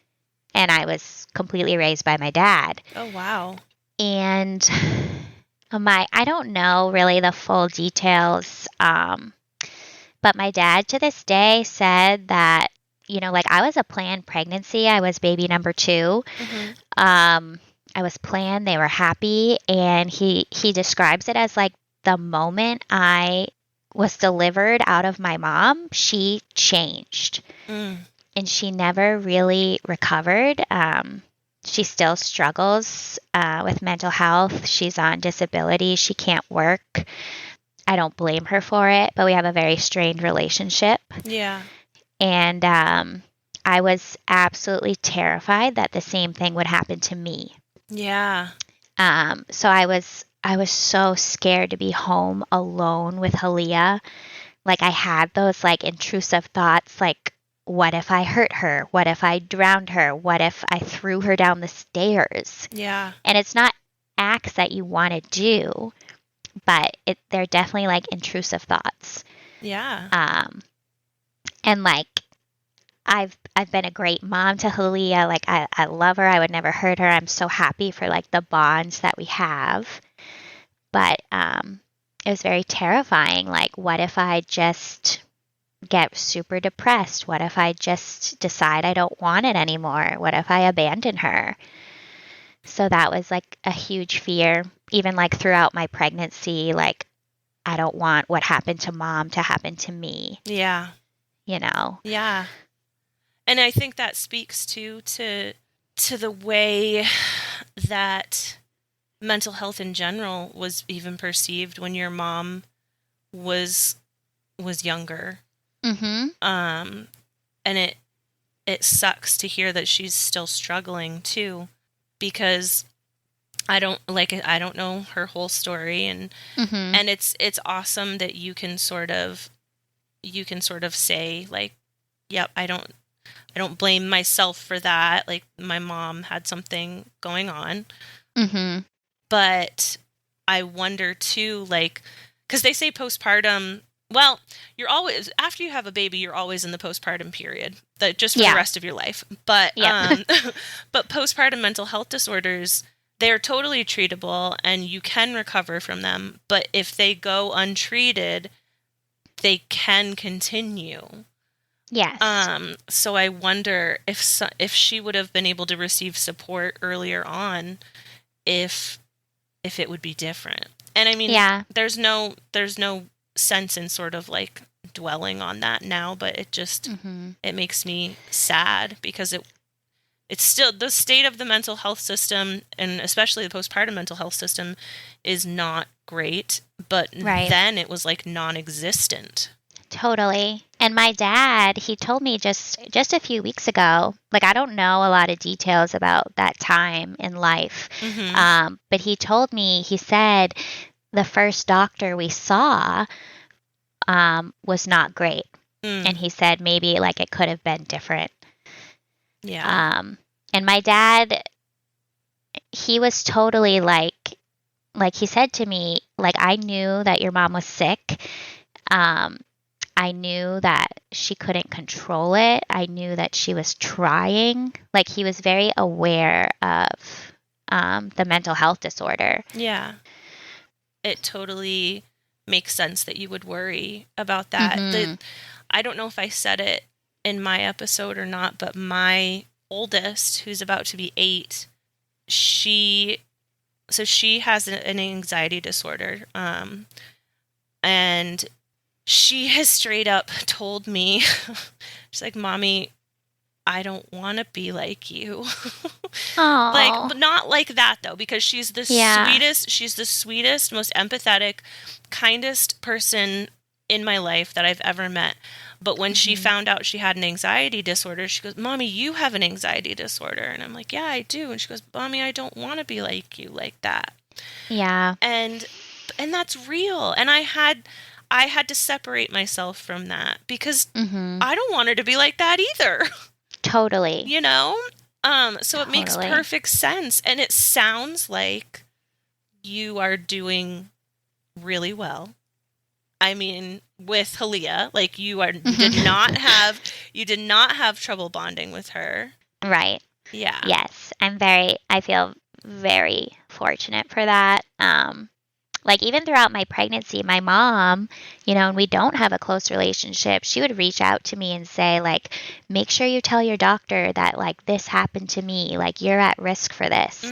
and I was completely raised by my dad.
Oh, wow.
And I don't know really the full details, but my dad to this day said that, like I was a planned pregnancy. I was baby number 2. I was planned. They were happy. And he describes it as like the moment I was delivered out of my mom, she changed. And she never really recovered. She still struggles with mental health. She's on disability. She can't work. I don't blame her for it, but we have a very strained relationship.
Yeah.
And I was absolutely terrified that the same thing would happen to me.
Yeah.
So I was so scared to be home alone with Halia. Like I had those like intrusive thoughts like, what if I hurt her? What if I drowned her? What if I threw her down the stairs?
Yeah.
And it's not acts that you want to do, but they're definitely like intrusive thoughts.
Yeah.
And like I've been a great mom to Halia. Like I love her. I would never hurt her. I'm so happy for like the bonds that we have. But it was very terrifying. Like, what if I just get super depressed? What if I just decide I don't want it anymore? What if I abandon her? So that was like a huge fear. Even like throughout my pregnancy, like I don't want what happened to mom to happen to me.
Yeah. Yeah. And I think that speaks to the way that mental health in general was even perceived when your mom was younger. And it sucks to hear that she's still struggling too, because I don't know her whole story, and it's awesome that you can sort of say like, yep, I don't blame myself for that. Like my mom had something going on. But I wonder too, like, because they say postpartum, well, you're always, after you have a baby, you're always in the postpartum period, just for the rest of your life. But but postpartum mental health disorders, they're totally treatable and you can recover from them. But if they go untreated, they can continue.
Yes.
So I wonder if she would have been able to receive support earlier on, if it would be different. And I mean, there's no sense in sort of like dwelling on that now, but it just it makes me sad because it's still the state of the mental health system, and especially the postpartum mental health system, is not great. But then it was like non-existent.
Totally. And my dad, he told me just a few weeks ago, like I don't know a lot of details about that time in life, but he told me, he said the first doctor we saw was not great. And he said maybe like it could have been different.
Yeah.
And my dad, he was totally like he said to me, like, I knew that your mom was sick. I knew that she couldn't control it. I knew that she was trying. Like he was very aware of the mental health disorder.
Yeah. It totally makes sense that you would worry about that. I don't know if I said it in my episode or not, but my oldest, who's about to be 8, she has an anxiety disorder. And she has straight up told me, she's like, Mommy, I don't want to be like you. Like, but not like that though, because she's the sweetest, most empathetic, kindest person in my life that I've ever met. But when she found out she had an anxiety disorder, she goes, Mommy, you have an anxiety disorder. And I'm like, yeah, I do. And she goes, Mommy, I don't want to be like you like that.
Yeah.
And And that's real. And I had to separate myself from that because
Mm-hmm.
I don't want her to be like that either.
Totally.
You know? So it makes
Totally.
perfect sense. And it sounds like you are doing really well. I mean, with Halia, like you did not have trouble bonding with her.
Right.
Yeah.
Yes. I feel very fortunate for that. Like even throughout my pregnancy, my mom, and we don't have a close relationship, she would reach out to me and say, like, make sure you tell your doctor that, like, this happened to me, like, you're at risk for this.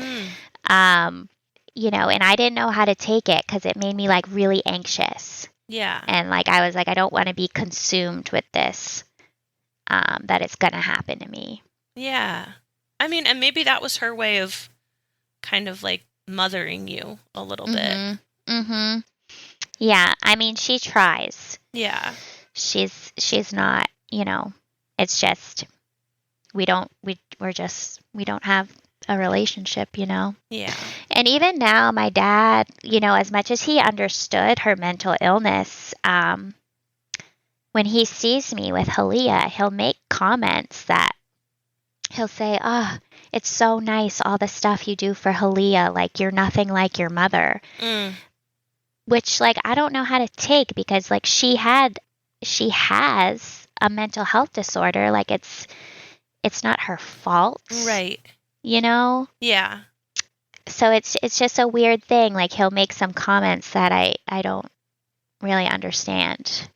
And I didn't know how to take it because it made me, like, really anxious.
Yeah.
And, like, I was like, I don't want to be consumed with this, that it's going to happen to me.
Yeah. I mean, and maybe that was her way of kind of like mothering you a little bit.
Mm-hmm. Yeah, I mean, she tries.
Yeah.
She's not, it's just we don't have a relationship.
Yeah.
And even now, my dad, as much as he understood her mental illness, when he sees me with Halia, he'll make comments that he'll say, "Oh, it's so nice, all the stuff you do for Halia, like you're nothing like your mother." Which, like, I don't know how to take because, like, she has a mental health disorder. Like, it's not her fault.
Right.
Yeah. So it's just a weird thing. Like, he'll make some comments that I don't really understand.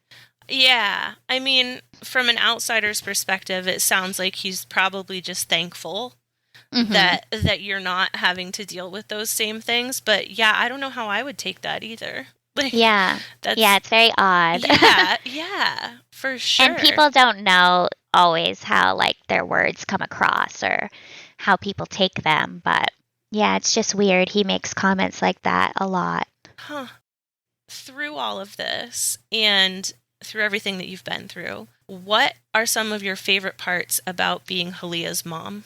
Yeah. I mean, from an outsider's perspective, it sounds like he's probably just thankful that you're not having to deal with those same things. But yeah, I don't know how I would take that either. Like,
yeah. It's very odd.
Yeah, for sure.
And people don't know always how, like, their words come across or how people take them. But yeah, it's just weird. He makes comments like that a lot.
Huh. Through all of this and through everything that you've been through, what are some of your favorite parts about being Halia's mom?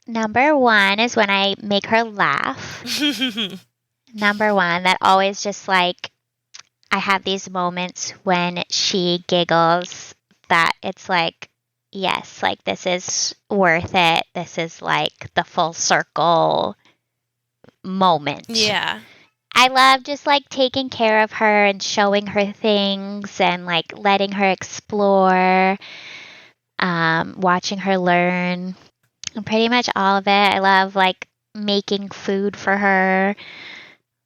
Number one is when I make her laugh. Number one, that always just, like, I have these moments when she giggles that it's like, yes, like, this is worth it. This is like the full circle moment.
Yeah.
I love just, like, taking care of her and showing her things and, like, letting her explore, watching her learn. And pretty much all of it. I love, like, making food for her.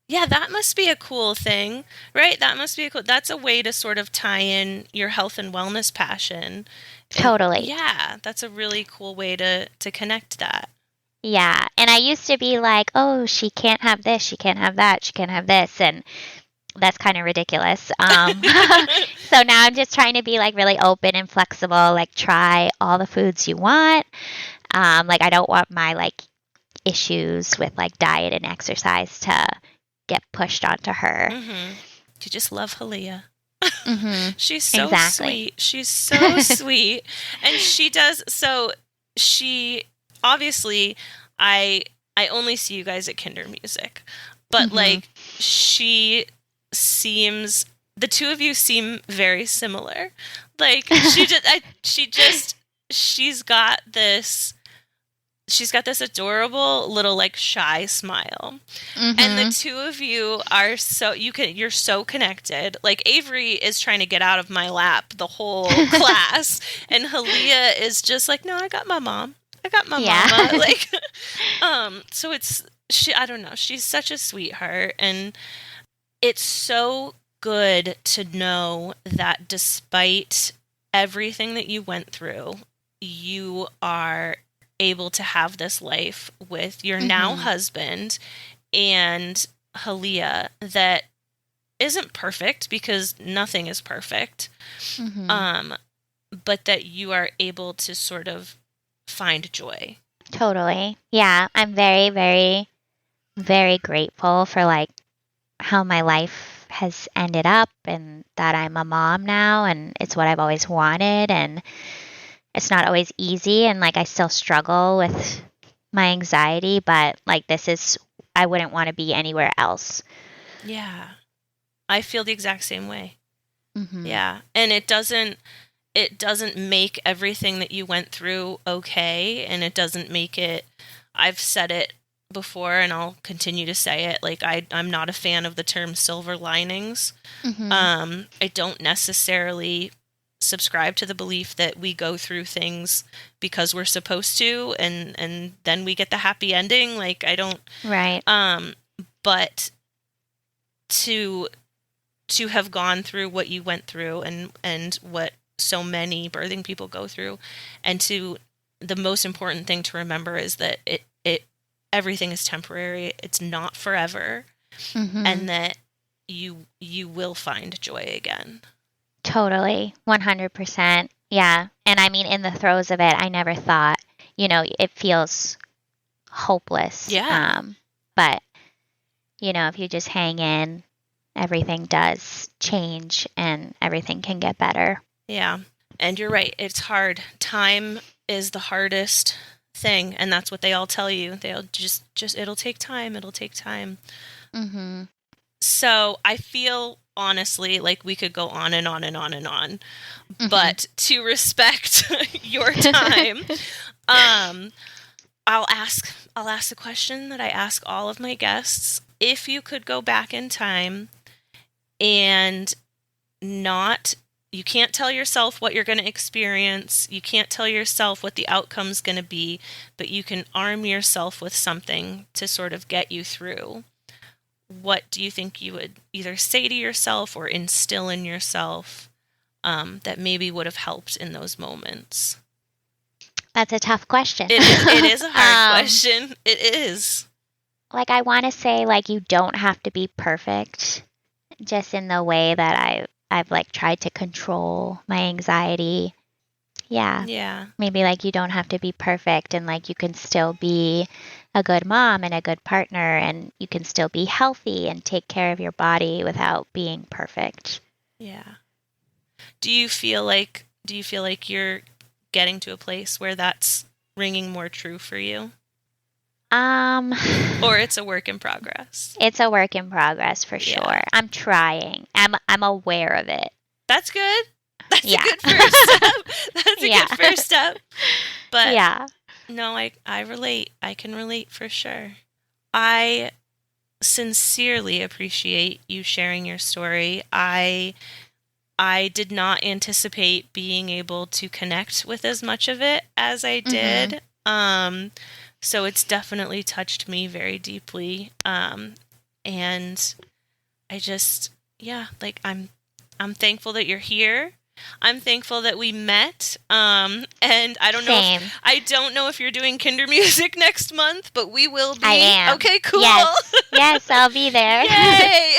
Yeah, that must be a cool thing, right? That's a way to sort of tie in your health and wellness passion.
Totally.
Yeah, that's a really cool way to connect that.
Yeah, and I used to be like, oh, she can't have this, she can't have that, she can't have this, and that's kind of ridiculous. So now I'm just trying to be, like, really open and flexible, like, try all the foods you want. Like, I don't want my, like, issues with, like, diet and exercise to get pushed onto her.
You just love Halia.
She's
so sweet. She's so sweet. And she obviously, I only see you guys at Kinder Music, but like, the two of you seem very similar. Like, she's got this adorable little, like, shy smile. And the two of you are you're so connected. Like, Avery is trying to get out of my lap the whole class, and Halia is just like, no, I got my mama. Like, so I don't know. She's such a sweetheart, and it's so good to know that despite everything that you went through, you are able to have this life with your now husband and Halia that isn't perfect, because nothing is perfect, but that you are able to sort of find joy.
Totally. Yeah, I'm very, very, very grateful for, like, how my life has ended up and that I'm a mom now, and it's what I've always wanted, and it's not always easy, and, like, I still struggle with my anxiety, but, like, I wouldn't want to be anywhere else.
Yeah. I feel the exact same way.
Mm-hmm.
Yeah. And it doesn't make everything that you went through okay, and it doesn't make it, I've said it before and I'll continue to say it, like I'm not a fan of the term silver linings.
Mm-hmm.
I don't necessarily subscribe to the belief that we go through things because we're supposed to, and then we get the happy ending. Like, I don't,
Right.
but to have gone through what you went through, and what so many birthing people go through, and the most important thing to remember is that it everything is temporary. It's not forever.
Mm-hmm.
And that you will find joy again.
Totally. 100%. Yeah. And I mean, in the throes of it, I never thought, it feels hopeless.
Yeah.
But, if you just hang in, everything does change and everything can get better.
Yeah. And you're right. It's hard. Time is the hardest thing. And that's what they all tell you. They'll just it'll take time. It'll take time.
Mm-hmm.
So I feel honestly like we could go on and on and on and on.
Mm-hmm.
But to respect your time, I'll ask the question that I ask all of my guests. If you could go back in time and you can't tell yourself what you're going to experience, you can't tell yourself what the outcome's going to be, but you can arm yourself with something to sort of get you through, what do you think you would either say to yourself or instill in yourself that maybe would have helped in those moments?
That's a tough question.
It is a hard question. It is.
Like, I want to say, like, you don't have to be perfect, just in the way that I've like tried to control my anxiety. Yeah.
Yeah.
Maybe like you don't have to be perfect, and like you can still be a good mom and a good partner, and you can still be healthy and take care of your body without being perfect.
Yeah. Do you feel like you're getting to a place where that's ringing more true for you? Or it's a work in progress?
It's a work in progress for sure.
Yeah.
I'm trying. I'm aware of it.
That's good. That's
Yeah.
a good first step. That's a
Yeah.
good first step. But
Yeah.
no, I relate. I can relate for sure. I sincerely appreciate you sharing your story. I did not anticipate being able to connect with as much of it as I did. Mm-hmm. So it's definitely touched me very deeply. And I just, like, I'm thankful that you're here. I'm thankful that we met. And I don't know if you're doing Kinder Music next month, but we will be.
I am.
Okay, cool.
Yes, I'll be there.
Yay!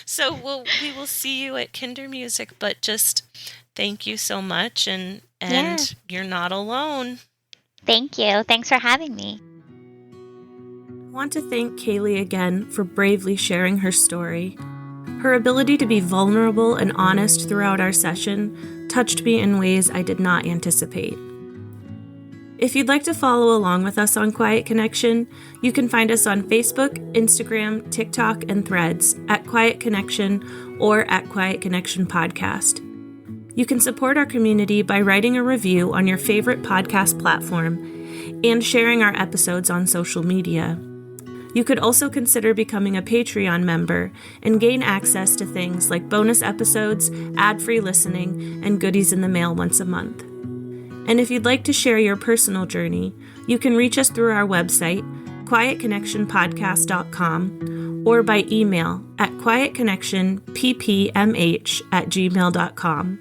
So we will see you at Kinder Music, but just thank you so much, and you're not alone.
Thank you. Thanks for having me.
I want to thank Kailey again for bravely sharing her story. Her ability to be vulnerable and honest throughout our session touched me in ways I did not anticipate. If you'd like to follow along with us on Quiet Connection, you can find us on Facebook, Instagram, TikTok, and Threads at Quiet Connection or at Quiet Connection Podcast. You can support our community by writing a review on your favorite podcast platform and sharing our episodes on social media. You could also consider becoming a Patreon member and gain access to things like bonus episodes, ad-free listening, and goodies in the mail once a month. And if you'd like to share your personal journey, you can reach us through our website, quietconnectionpodcast.com, or by email at quietconnectionppmh@gmail.com.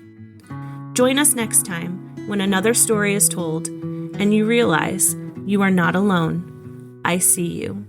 Join us next time when another story is told and you realize you are not alone. I see you.